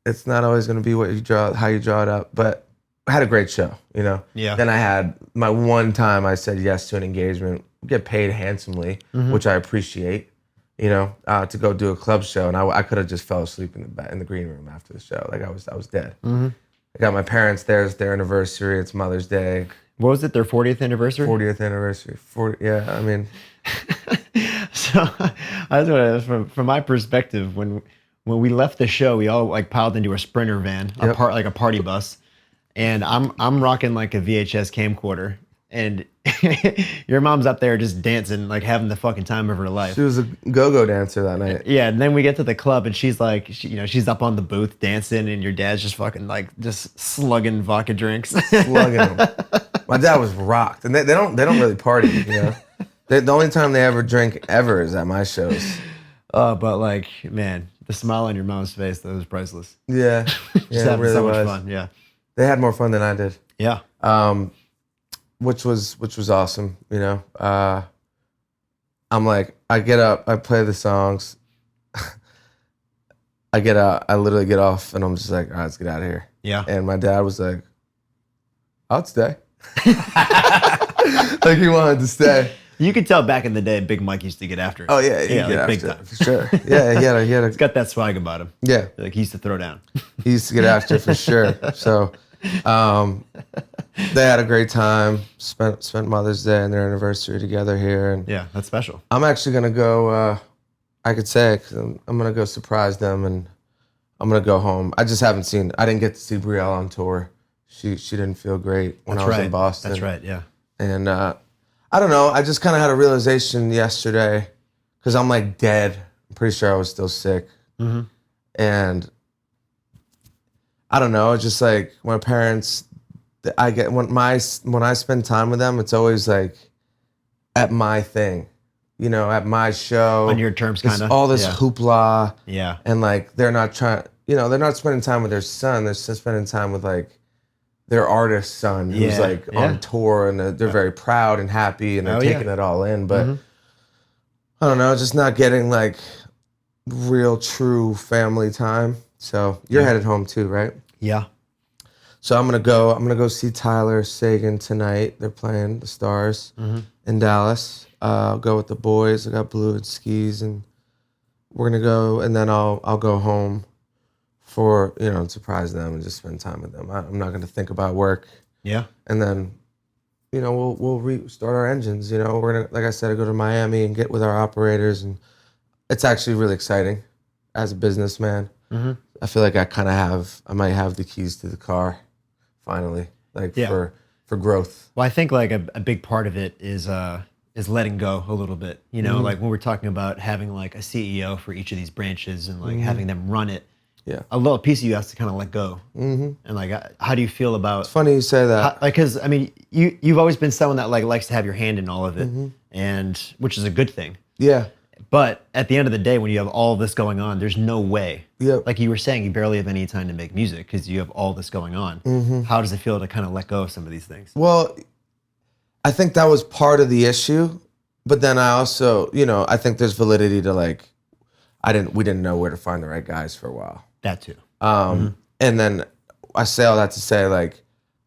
B: It's not always going to be how you draw it up, but. I had a great show, you know?
A: Yeah.
B: Then I had my one time I said yes to an engagement, get paid handsomely, which I appreciate, you know, to go do a club show. And I could have just fell asleep in the green room after the show. Like I was dead. I got my parents there. It's their anniversary. It's Mother's Day.
A: What was it, their 40th anniversary?
B: 40th anniversary. Yeah, I mean.
A: So I was from my perspective, when we left the show, we all like piled into a Sprinter van, like a party bus. And I'm rocking like a VHS camcorder, and your mom's up there just dancing, like having the fucking time of her life.
B: She was a go-go dancer that night.
A: Yeah, and then we get to the club, and she's like, she's up on the booth dancing, and your dad's just fucking like just slugging vodka drinks.
B: Slugging them. My dad was rocked, and they don't really party, you know. The only time they ever drink ever is at my shows.
A: But like, man, the smile on your mom's face, that was priceless.
B: Yeah,
A: just having really so much fun. Yeah.
B: They had more fun than I did.
A: Yeah.
B: Which was awesome, you know. I'm like, I get up, I play the songs. I get out, I literally get off, and I'm just like, all right, let's get out of here.
A: Yeah.
B: And my dad was like, I'll stay. Like he wanted to stay.
A: You could tell back in the day, Big Mike used to get after it.
B: Oh yeah,
A: yeah, like
B: big time, for sure. Yeah, he had a.
A: He's got that swag about him.
B: Yeah,
A: like he used to throw down.
B: He used to get after it for sure. So, they had a great time. Spent Mother's Day and their anniversary together here, and
A: yeah, that's special.
B: I'm actually gonna go. I could say it, 'cause I'm gonna go surprise them, and I'm gonna go home. I just haven't seen. I didn't get to see Brielle on tour. She didn't feel great when I was in Boston.
A: That's right. Yeah.
B: And I don't know. I just kind of had a realization yesterday, because I'm like dead. I'm pretty sure I was still sick.
A: Mm-hmm.
B: And I don't know. It's just like my parents. I get when I spend time with them, it's always like at my thing. you know, at my show.
A: On your terms,
B: There's
A: kind of.
B: all this hoopla.
A: Yeah.
B: And like, they're not spending time with their son. They're just spending time with like their artist son who's like on tour, and they're very proud and happy, and they're taking it all in. But I don't know, just not getting like real true family time. So you're headed home too, right?
A: Yeah.
B: So I'm gonna go see Tyler Sagan tonight. They're playing the Stars in Dallas. I'll go with the boys. I got Blue and Skis, and we're gonna go, and then I'll go home for, you know, surprise them and just spend time with them. I'm not gonna think about work.
A: Yeah.
B: And then, you know, we'll restart our engines. You know, we're gonna, like I said, I go to Miami and get with our operators, and it's actually really exciting as a businessman. I feel like I might have the keys to the car finally, like for growth.
A: Well, I think like a big part of it is letting go a little bit. You know, like when we're talking about having like a CEO for each of these branches and like having them run it. Yeah, a little piece of you has to kind of let go. And like, how do you feel about?
B: It's funny you say that.
A: Like, because I mean, you've always been someone that like likes to have your hand in all of it, and which is a good thing.
B: Yeah.
A: But at the end of the day, when you have all this going on, there's no way.
B: Yeah.
A: Like you were saying, you barely have any time to make music because you have all this going on. How does it feel to kind of let go of some of these things?
B: Well, I think that was part of the issue, but then I also, you know, I think there's validity to like, we didn't know where to find the right guys for a while.
A: That too.
B: And then I say all that to say, like,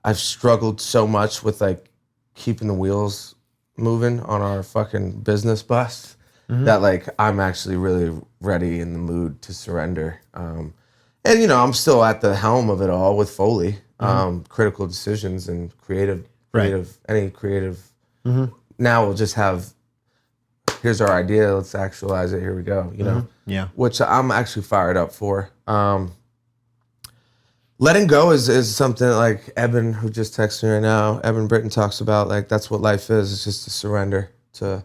B: I've struggled so much with like keeping the wheels moving on our fucking business bus that like I'm actually really ready in the mood to surrender. And you know, I'm still at the helm of it all with Foley, critical decisions and creative. Now we'll just have, here's our idea, let's actualize it, here we go, you know?
A: Yeah.
B: Which I'm actually fired up for. Letting go is something like Eben, who just texted me right now, Eben Britton talks about, like, that's what life is. It's just to surrender to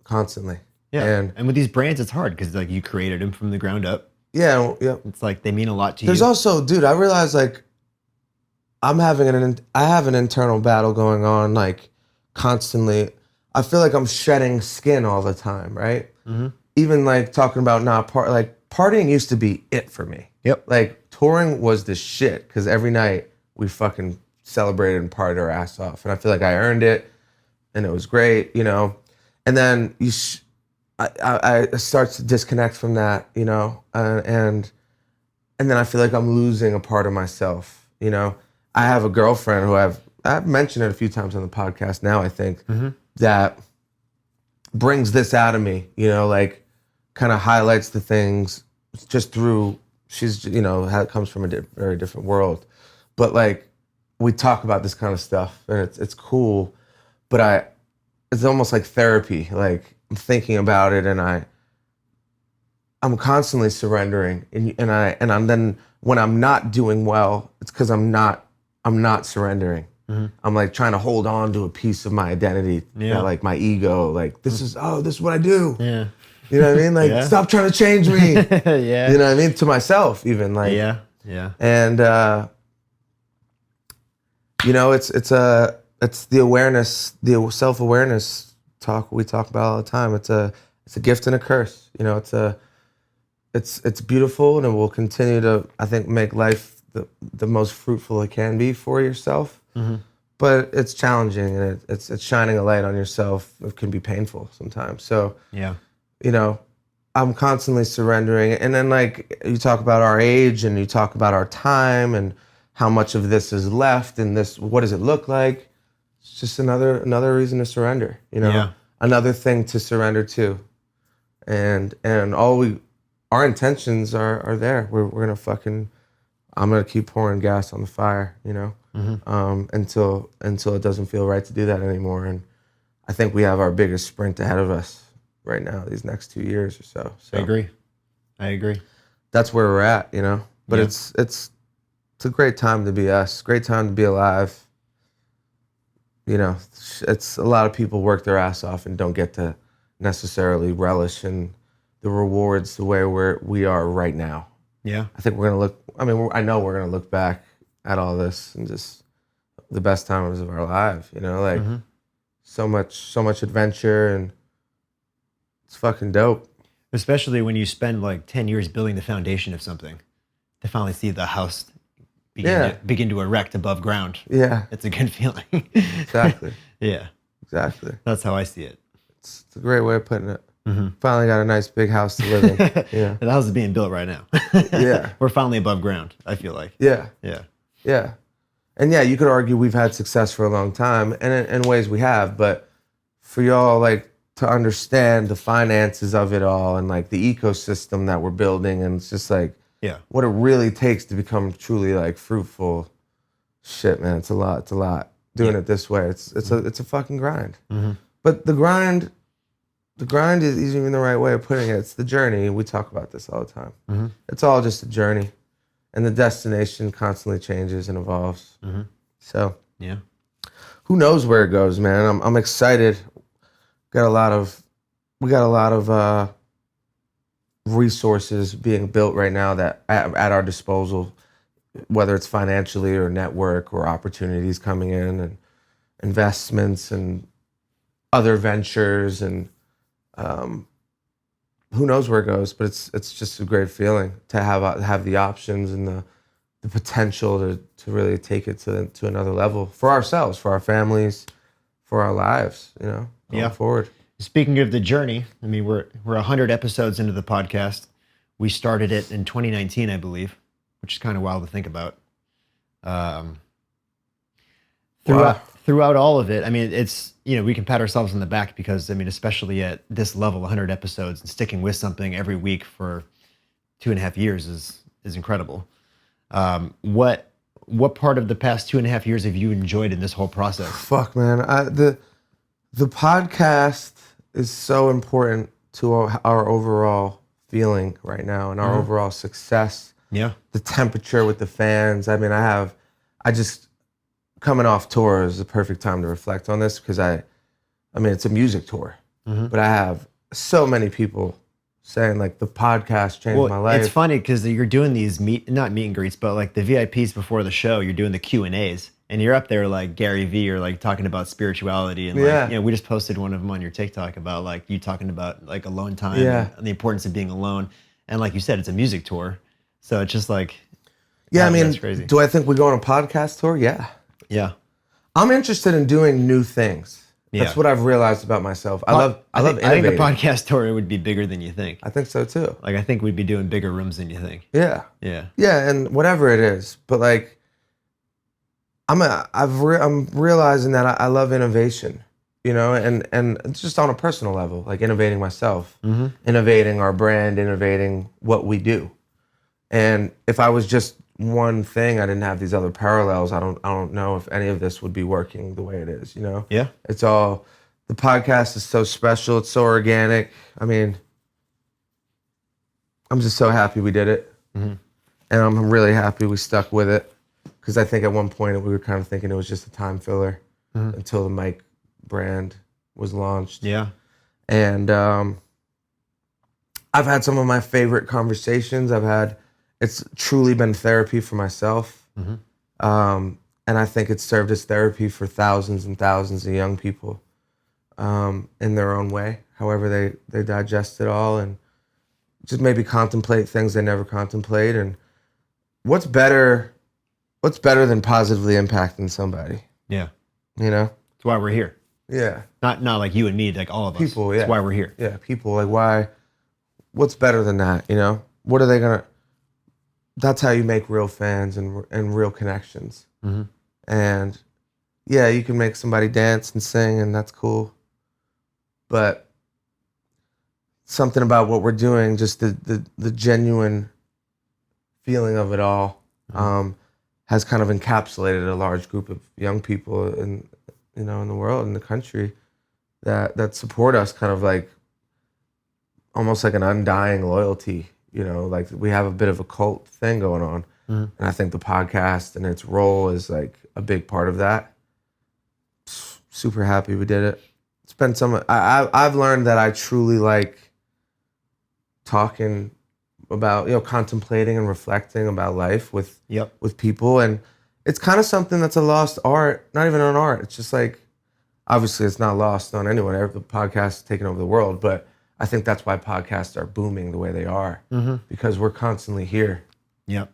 B: constantly.
A: Yeah. And with these brands, it's hard because like you created them from the ground up.
B: Yeah.
A: It's like they mean a lot to you.
B: There's also, dude, I realize like I have an internal battle going on, like constantly. I feel like I'm shedding skin all the time, right? Even like talking about partying used to be it for me.
A: Yep.
B: Like touring was the shit because every night we fucking celebrated and partied our ass off, and I feel like I earned it, and it was great, you know. And then I start to disconnect from that, you know, and then I feel like I'm losing a part of myself, you know. I have a girlfriend who I've mentioned it a few times on the podcast now, I think, that brings this out of me, you know, like kind of highlights the things just through, she's, you know, comes from a very different world. But like, we talk about this kind of stuff and it's cool, but it's almost like therapy. Like I'm thinking about it and I'm constantly surrendering and I'm then when I'm not doing well, it's because I'm not surrendering. I'm like trying to hold on to a piece of my identity, like my ego, like this is what I do. Yeah. You know what I mean? Like stop trying to change me.
A: Yeah.
B: You know what I mean? To myself even, like.
A: Yeah.
B: And you know, it's the awareness, the self-awareness talk we talk about all the time. It's a gift and a curse. You know, it's beautiful, and it will continue to, I think, make life the most fruitful it can be for yourself. But it's challenging, and it's shining a light on yourself. It can be painful sometimes. So you know, I'm constantly surrendering. And then like you talk about our age and you talk about our time and how much of this is left and this, what does it look like? It's just another reason to surrender, you know, another thing to surrender to. And our intentions are there. We're going to I'm going to keep pouring gas on the fire, you know, until it doesn't feel right to do that anymore. And I think we have our biggest sprint ahead of us right now, these next 2 years or so.
A: I agree.
B: That's where we're at, you know. But it's a great time to be us. Great time to be alive. You know, it's a lot of people work their ass off and don't get to necessarily relish in the rewards the way we are right now. Yeah. I think I know we're gonna look back at all this and just the best times of our life. You know, like so much adventure and It's fucking dope.
A: Especially when you spend like 10 years building the foundation of something, to finally see the house begin to erect above ground.
B: Yeah.
A: It's a good feeling.
B: Exactly.
A: Yeah.
B: Exactly.
A: That's how I see it.
B: It's a great way of putting it. Finally got a nice big house to live in. Yeah.
A: The house is being built right now.
B: Yeah.
A: We're finally above ground, I feel like.
B: Yeah.
A: Yeah.
B: Yeah. And yeah, you could argue we've had success for a long time, and in ways we have, but for y'all like to understand the finances of it all and like the ecosystem that we're building, and it's just like what it really takes to become truly like fruitful. Shit, man, it's a lot. It's a lot. Doing it this way, it's a fucking grind. But the grind is even the right way of putting it. It's the journey. We talk about this all the time. It's all just a journey, and the destination constantly changes and evolves. So
A: yeah,
B: who knows where it goes, man? I'm excited. We got a lot of resources being built right now that at our disposal, whether it's financially or network or opportunities coming in and investments and other ventures, and who knows where it goes, but it's just a great feeling to have the options and the potential to really take it to another level for ourselves, for our families, for our lives, going forward.
A: Speaking of the journey, I mean, we're 100 episodes into the podcast. We started it in 2019, I believe, which is kind of wild to think about. Throughout all of it, I mean, it's, we can pat ourselves on the back because, I mean, especially at this level, 100 episodes and sticking with something every week for 2.5 years is incredible. What part of the past 2.5 years have you enjoyed in this whole process?
B: Fuck, man. The podcast is so important to our overall feeling right now and our overall success.
A: Yeah.
B: The temperature with the fans. I mean, I just coming off tour is the perfect time to reflect on this because I mean, it's a music tour, but I have so many people saying like the podcast changed my life.
A: It's funny because you're doing these not meet and greets, but like the VIPs before the show, you're doing the Q&As and you're up there like Gary Vee or like talking about spirituality and like, we just posted one of them on your TikTok about like you talking about like alone time and the importance of being alone. And like you said, it's a music tour. So it's just like,
B: I mean,
A: that's crazy.
B: Do I think we go on a podcast tour? Yeah.
A: Yeah.
B: I'm interested in doing new things. That's what I've realized about myself. I love innovating.
A: I think the podcast tour would be bigger than you think.
B: I think so too.
A: Like I think we'd be doing bigger rooms than you think.
B: Yeah.
A: Yeah.
B: Yeah, and whatever it is, but like I'm realizing that I love innovation, and it's just on a personal level, like innovating myself, innovating our brand, innovating what we do. And if I was just one thing, I didn't have these other parallels, I don't know if any of this would be working the way it is,
A: Yeah.
B: It's all, the podcast is so special, it's so organic. I mean, I'm just so happy we did it. And I'm really happy we stuck with it. Because I think at one point we were kind of thinking it was just a time filler until the mic brand was launched.
A: Yeah.
B: And I've had some of my favorite conversations. It's truly been therapy for myself. And I think it's served as therapy for thousands and thousands of young people in their own way, however they digest it all and just maybe contemplate things they never contemplate. And what's better than positively impacting somebody?
A: Yeah.
B: That's
A: why we're here.
B: Yeah.
A: Not like you and me, like all of us.
B: People, yeah.
A: That's why we're here.
B: Yeah, people, like why, what's better than that, What are they that's how you make real fans and real connections. And yeah, you can make somebody dance and sing and that's cool. But something about what we're doing, just the genuine feeling of it all, has kind of encapsulated a large group of young people in the world, in the country, that support us, kind of like almost like an undying loyalty. Like we have a bit of a cult thing going on, and I think the podcast and its role is like a big part of that. Super happy we did it. It's been I've learned that I truly like talking about, contemplating and reflecting about life with people. And it's kind of something that's a lost art, not even an art. It's just like, obviously it's not lost on anyone. The podcast is taking over the world, but I think that's why podcasts are booming the way they are, because we're constantly here.
A: Yep.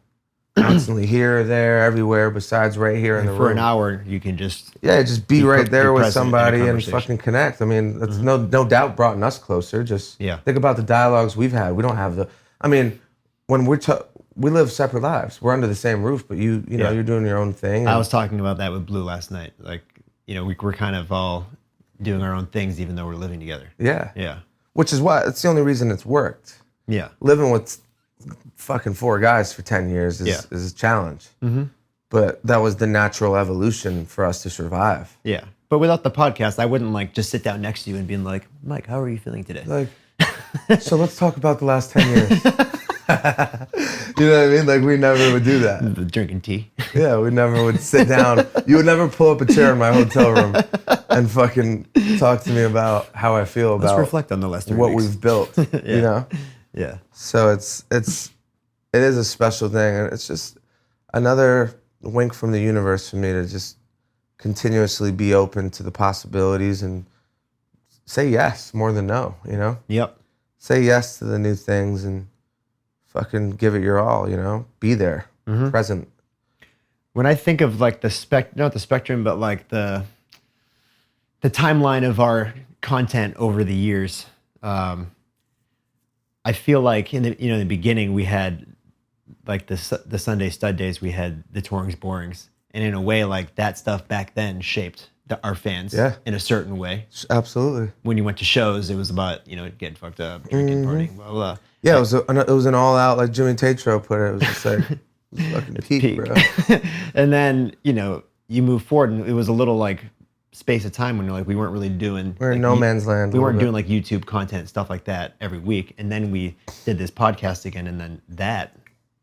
B: Constantly here, there, everywhere, besides right here in the
A: For
B: room.
A: an hour, you can just
B: just be right there with
A: present in a
B: somebody and
A: conversation.
B: fucking connect. I mean, that's no doubt brought us closer. Just think about the dialogues we've had. We don't have the. I mean, when we live separate lives. We're under the same roof, but you know, you're doing your own thing.
A: I was talking about that with Blue last night. Like, you know, we're kind of all doing our own things, even though we're living together.
B: Yeah.
A: Yeah.
B: Which is why it's the only reason it's worked.
A: Yeah.
B: Living with fucking 4 guys for 10 years is a challenge. But that was the natural evolution for us to survive.
A: Yeah. But without the podcast, I wouldn't like just sit down next to you and be like, Mike, how are you feeling today?
B: Like, so let's talk about the last 10 years. You know what I mean? Like, we never would do that.
A: Drinking tea.
B: Yeah, we never would sit down. You would never pull up a chair in my hotel room and fucking talk to me about how I feel about
A: Let's reflect on the last 3
B: what
A: weeks.
B: we've built. You know?
A: Yeah.
B: So it is a special thing, and it's just another wink from the universe for me to just continuously be open to the possibilities and say yes more than no, you know?
A: Yep.
B: Say yes to the new things and fucking give it your all, you know? Be there, present.
A: When I think of like not the spectrum, but like the timeline of our content over the years, I feel like in the beginning we had like the Sunday stud days, we had the Touring's Borings, and in a way like that stuff back then shaped our fans in a certain way.
B: Absolutely.
A: When you went to shows, it was about getting fucked up, drinking, partying, blah blah.
B: Yeah, it was an all out, like Jimmy Tatro put it. It was just like fucking peak, bro.
A: And then you move forward, and it was a little like space of time when like we weren't really doing.
B: We're in no man's land.
A: We weren't doing like YouTube content, stuff like that every week, and then we did this podcast again, and then that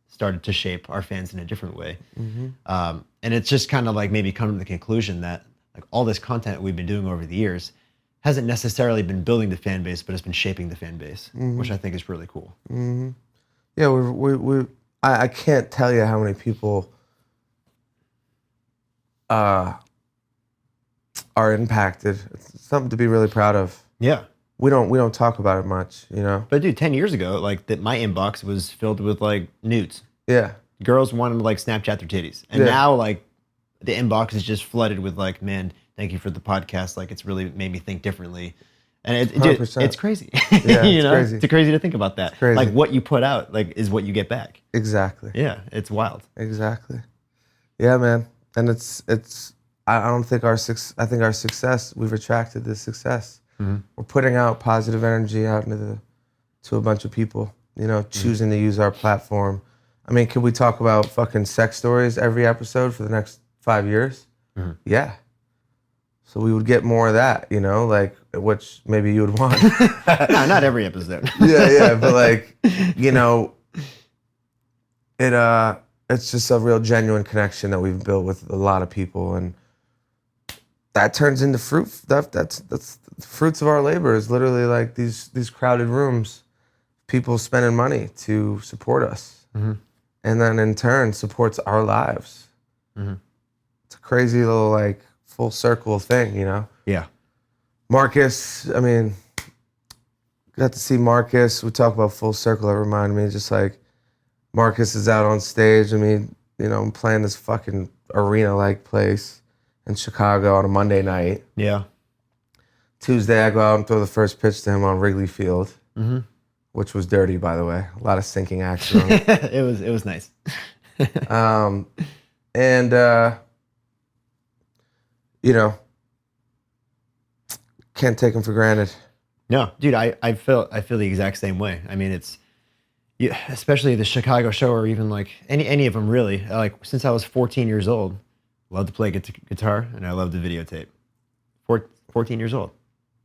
A: started to shape our fans in a different way. And it's just kind of like maybe come to the conclusion that like all this content we've been doing over the years hasn't necessarily been building the fan base, but it's been shaping the fan base, which I think is really cool.
B: Yeah, I can't tell you how many people are impacted. It's something to be really proud of.
A: Yeah.
B: We don't talk about it much, you know?
A: But dude, 10 years ago, like my inbox was filled with like nudes.
B: Yeah.
A: Girls wanted to like Snapchat their titties. And now like the inbox is just flooded with like, man, thank you for the podcast. Like it's really made me think differently. And it's crazy.
B: Yeah,
A: you know,
B: crazy.
A: It's crazy to think about that.
B: Crazy.
A: Like what you put out like is what you get back.
B: Exactly.
A: Yeah, it's wild.
B: Exactly. Yeah, man. And I don't think I think our success, we've attracted this success. We're putting out positive energy out to a bunch of people, you know, choosing to use our platform. I mean, can we talk about fucking sex stories every episode for the next 5 years? Yeah. So we would get more of that, you know, like, which maybe you would want.
A: No, not every episode.
B: Yeah, but like, you know, it's just a real genuine connection that we've built with a lot of people, and that turns into fruit. That's the fruits of our labor is literally like these crowded rooms, people spending money to support us, and then in turn supports our lives. It's a crazy little like full circle thing, you know?
A: Yeah.
B: Marcus, I mean, got to see Marcus. We talk about full circle. It reminded me just like Marcus is out on stage. I mean, you know, I'm playing this fucking arena-like place in Chicago on a Monday night.
A: Yeah.
B: Tuesday, I go out and throw the first pitch to him on Wrigley Field, which was dirty, by the way. A lot of sinking action on it.
A: It was nice.
B: You know, can't take him for granted.
A: No, dude, I feel the exact same way. I mean, especially the Chicago show, or even like any of them really. Like since I was 14 years old, loved to play guitar, and I loved to videotape. 14 years old,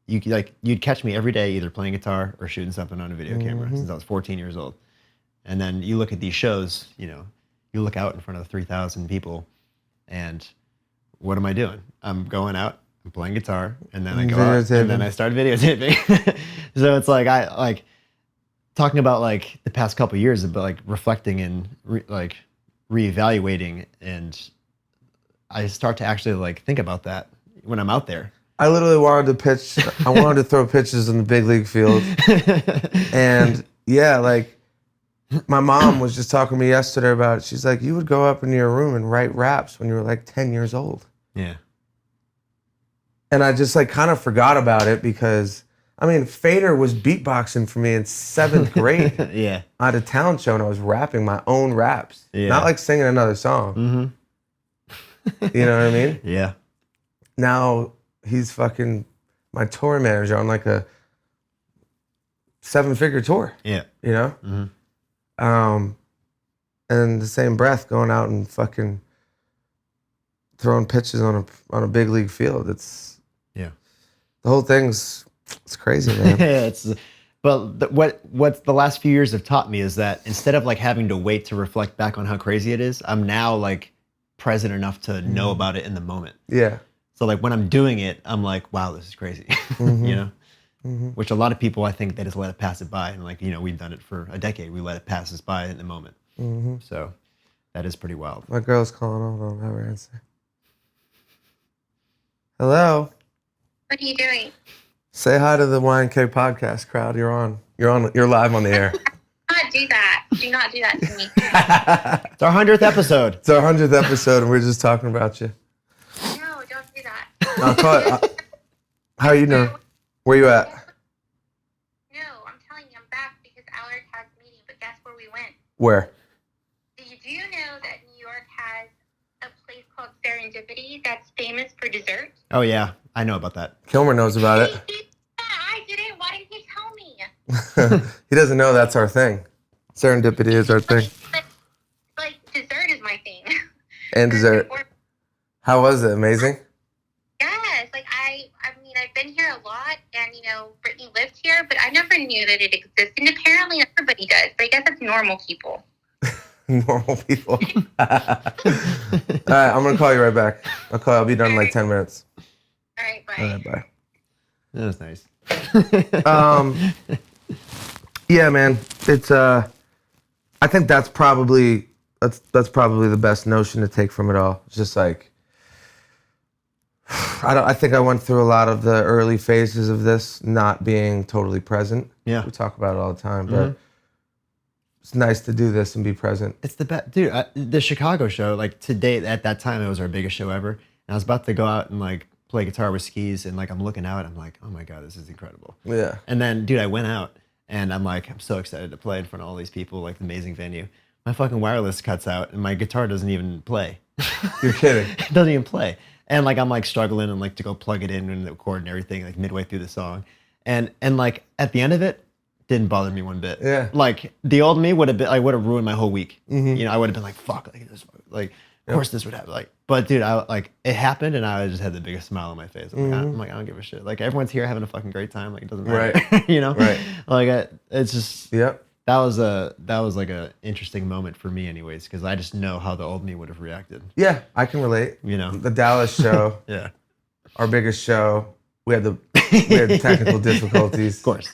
A: you'd catch me every day either playing guitar or shooting something on a video camera since I was 14 years old. And then you look at these shows, you know, you look out in front of 3,000 people, and what am I doing? I'm going out, I'm playing guitar, and then I go out, and then I start videotaping. So it's like I like talking about like the past couple of years, about like reflecting and reevaluating, and I start to actually like think about that when I'm out there.
B: I literally wanted to pitch. I wanted to throw pitches in the big league field. And yeah, like my mom was just talking to me yesterday about it. She's like, you would go up into your room and write raps when you were like 10 years old.
A: Yeah.
B: And I just like kind of forgot about it because, I mean, Fader was beatboxing for me in 7th grade.
A: Yeah.
B: I had a talent show and I was rapping my own raps.
A: Yeah.
B: Not like singing another song.
A: Mm-hmm.
B: You know what I mean?
A: Yeah.
B: Now he's fucking my tour manager on like a 7-figure tour.
A: Yeah.
B: You know?
A: Mm-hmm.
B: And in the same breath going out and fucking throwing pitches on a big league field. It's
A: Yeah.
B: the whole thing's it's crazy, man.
A: What the last few years have taught me is that instead of like having to wait to reflect back on how crazy it is, I'm now like present enough to know about it in the moment.
B: Yeah.
A: So like when I'm doing it, I'm like, wow, this is crazy. You know? Which a lot of people, I think, they just let it pass it by. And like, you know, we've done it for a decade. We let it pass us by in the moment. So that is pretty wild.
B: My girl's calling. Hold on, have her answer. Hello.
C: What are you doing?
B: Say hi to the YNK Podcast crowd. You're live on the air.
C: Do not do that. Do not do that to me.
A: It's our 100th episode.
B: It's our 100th episode, and we're just talking about you.
C: No, don't do that.
B: I'll call it. How are you doing? Where you at?
C: No, I'm telling you, I'm back because Allard has a meeting, but guess where we went?
B: Where?
C: Do you know that New York has a place called Serendipity that's famous for dessert?
A: Oh, yeah. I know about that.
B: Kilmer knows about it.
C: I didn't. Why didn't you tell me?
B: He doesn't know that's our thing. Serendipity is our thing.
C: Like, dessert is my thing.
B: And dessert. How was it? Amazing?
C: Yes. Like, I mean, I've been here a lot, and, you know, Brittany lived here, but I never knew that it existed. And apparently everybody does. But I guess it's normal people.
B: Normal people. All right, I'm going to call you right back. I'll be done in like 10 minutes.
C: All right, bye.
B: All right, bye.
A: That was nice.
B: Yeah, man. It's I think that's probably the best notion to take from it all. It's just like I think I went through a lot of the early phases of this not being totally present.
A: Yeah.
B: We talk about it all the time, but it's nice to do this and be present.
A: It's the best. Dude, the Chicago show, like to date, at that time, it was our biggest show ever. And I was about to go out and like play guitar with skis, and like I'm looking out, I'm like, oh my God, this is incredible.
B: Yeah.
A: And then, dude, I went out, and I'm like, I'm so excited to play in front of all these people, like the amazing venue. My fucking wireless cuts out, and my guitar doesn't even play.
B: You're kidding.
A: It doesn't even play. And like I'm like struggling and like to go plug it in and record and everything like midway through the song, and like at the end of it, didn't bother me one bit.
B: Yeah.
A: Like the old me would have ruined my whole week. You know, I would have been like, fuck, like of course this would happen. Like, but dude, it happened, and I just had the biggest smile on my face. I'm like, I don't give a shit. Like everyone's here having a fucking great time. Like it doesn't matter.
B: Right.
A: You know.
B: Right.
A: Like it's just.
B: Yep.
A: That was like a interesting moment for me, anyways, because I just know how the old me would have reacted.
B: Yeah, I can relate.
A: You know,
B: the Dallas show.
A: Yeah.
B: Our biggest show. We had technical difficulties.
A: Of course.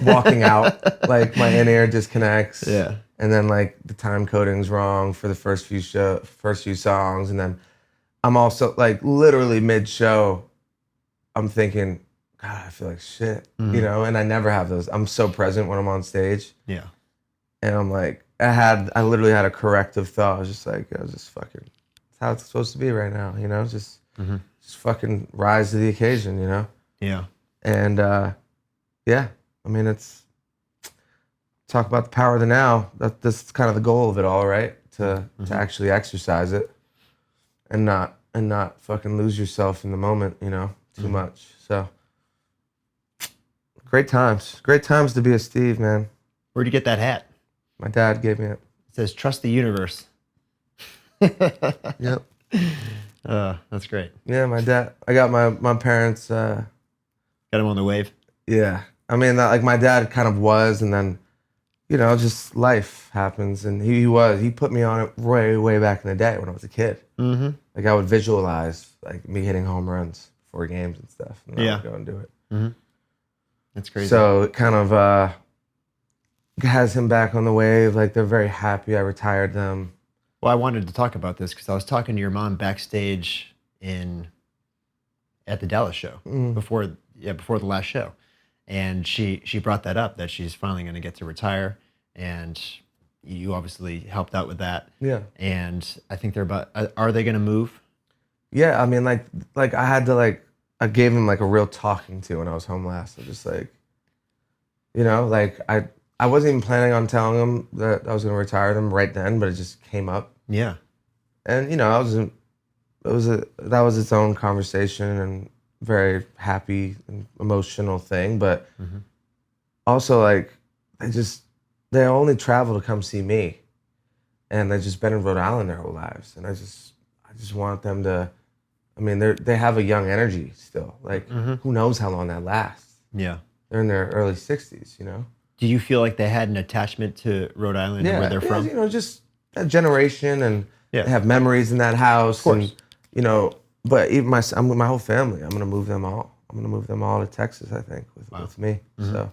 B: Walking out, like my in-ear disconnects.
A: Yeah.
B: And then like the time coding's wrong for the first few songs, and then I'm also like literally mid-show, I'm thinking, God, I feel like shit, you know, and I never have those. I'm so present when I'm on stage.
A: Yeah.
B: And I'm like, I literally had a corrective thought. I was just like, just fucking, it's how it's supposed to be right now, you know, just fucking rise to the occasion, you know?
A: Yeah.
B: And yeah, I mean, it's talk about the power of the now. That's kind of the goal of it all, right? To actually exercise it and not fucking lose yourself in the moment, you know, too much. So great times to be a Steve, man.
A: Where'd you get that hat?
B: My dad gave me it.
A: It says "Trust the universe."
B: Yep.
A: That's great.
B: Yeah, my dad. I got my parents.
A: Got him on the wave.
B: Yeah, I mean, like my dad kind of was, and then, you know, just life happens, and he put me on it way back in the day when I was a kid. Mm-hmm. Like I would visualize like me hitting home runs before games and stuff, and I would go and do it.
A: Mm-hmm. That's crazy.
B: So it kind of has him back on the wave. Like they're very happy I retired them.
A: Well, I wanted to talk about this because I was talking to your mom backstage in at the Dallas show before the last show, and she brought that up that she's finally going to get to retire, and you obviously helped out with that.
B: Yeah.
A: And I think they're about. Are they going to move?
B: Yeah, I mean, like I had to I gave him like a real talking to when I was home last. I just like, like I wasn't even planning on telling him that I was gonna retire them right then, but it just came up.
A: Yeah.
B: And that was its own conversation and very happy and emotional thing. But also like they only travel to come see me, and they've just been in Rhode Island their whole lives, and I just want them to. I mean, they have a young energy still. Like, who knows how long that lasts?
A: Yeah.
B: They're in their early 60s,
A: Do you feel like they had an attachment to Rhode Island and where they're from?
B: Just that generation, and
A: Yeah.
B: they have memories in that house.
A: Of course.
B: And, but even I'm with my whole family. I'm going to move them all. I'm going to move them all to Texas, I think, with me. So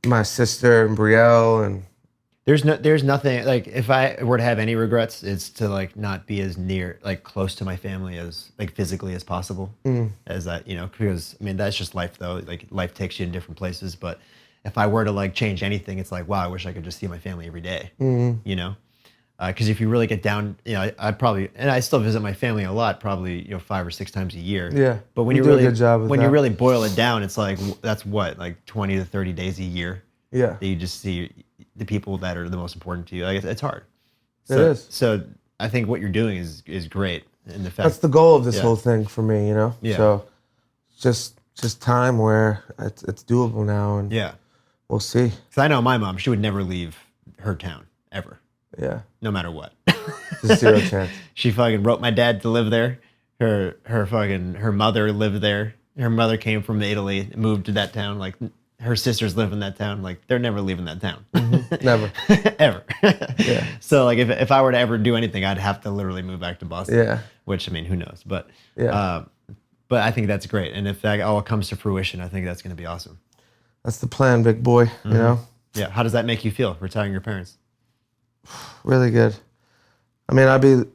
B: my sister and Brielle and
A: There's nothing like if I were to have any regrets, it's to like not be as near like close to my family as like physically as possible as that, because I mean that's just life though. Like life takes you in different places, but if I were to like change anything, it's like wow, I wish I could just see my family every day. Because if you really get down, I'd probably, and I still visit my family a lot, probably 5 or 6 times a year.
B: Yeah,
A: but when
B: you
A: you
B: do
A: really
B: a good job with
A: when
B: that.
A: you really boil it down, it's like that's what like 20 to 30 days a year.
B: Yeah.
A: That you just see the people that are the most important to you. Like it's hard.
B: It is.
A: So I think what you're doing is great. And the fact
B: That's the goal of this
A: Yeah.
B: whole thing for me,
A: Yeah.
B: So just time where it's doable now, and
A: yeah.
B: we'll see.
A: Because I know my mom, she would never leave her town ever,
B: Yeah,
A: no matter what.
B: there's zero chance.
A: She fucking wrote my dad to live there. Her mother lived there. Her mother came from Italy, moved to that town. Like her sisters live in that town. Like they're never leaving that town.
B: Never.
A: Ever.
B: Yeah.
A: So like if I were to ever do anything, I'd have to literally move back to Boston.
B: Yeah.
A: Which I mean, who knows? But
B: Yeah.
A: but I think that's great. And if that all comes to fruition, I think that's going to be awesome.
B: That's the plan, big boy.
A: Yeah. How does that make you feel, retiring your parents?
B: Really good. I mean,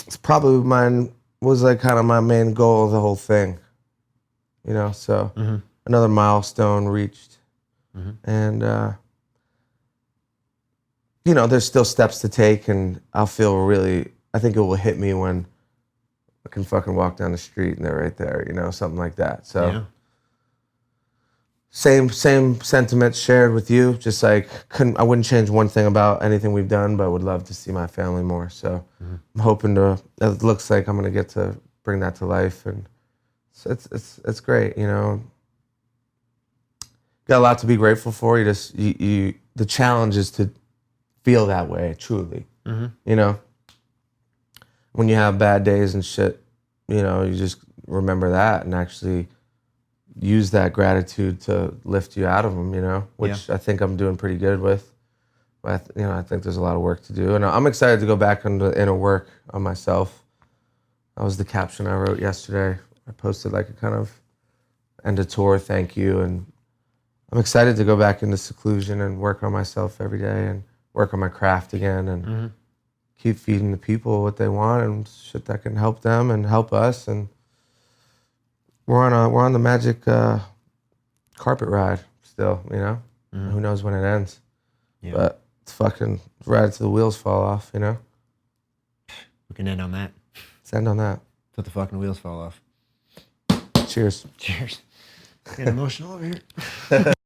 B: it's probably was like kind of my main goal of the whole thing. So another milestone reached. And, there's still steps to take, and I think it will hit me when I can fucking walk down the street and they're right there, something like that. So
A: Yeah.
B: same sentiments shared with you. Just like I wouldn't change one thing about anything we've done, but would love to see my family more. So I'm hoping it looks like I'm going to get to bring that to life, and so it's great, Got a lot to be grateful for. The challenge is to feel that way truly. When you have bad days and shit, you just remember that and actually use that gratitude to lift you out of them, which I think I'm doing pretty good with. But I think there's a lot of work to do, and I'm excited to go back into inner work on myself. That was the caption I wrote yesterday. I posted like a kind of end of tour thank you, and I'm excited to go back into seclusion and work on myself every day and work on my craft again, and keep feeding the people what they want and shit that can help them and help us. And we're on the magic carpet ride still, Who knows when it ends?
A: Yeah.
B: But it's fucking ride till the wheels fall off,
A: We can end on that.
B: Let's end on that.
A: Till the fucking wheels fall off.
B: Cheers.
A: Cheers. Getting emotional over here.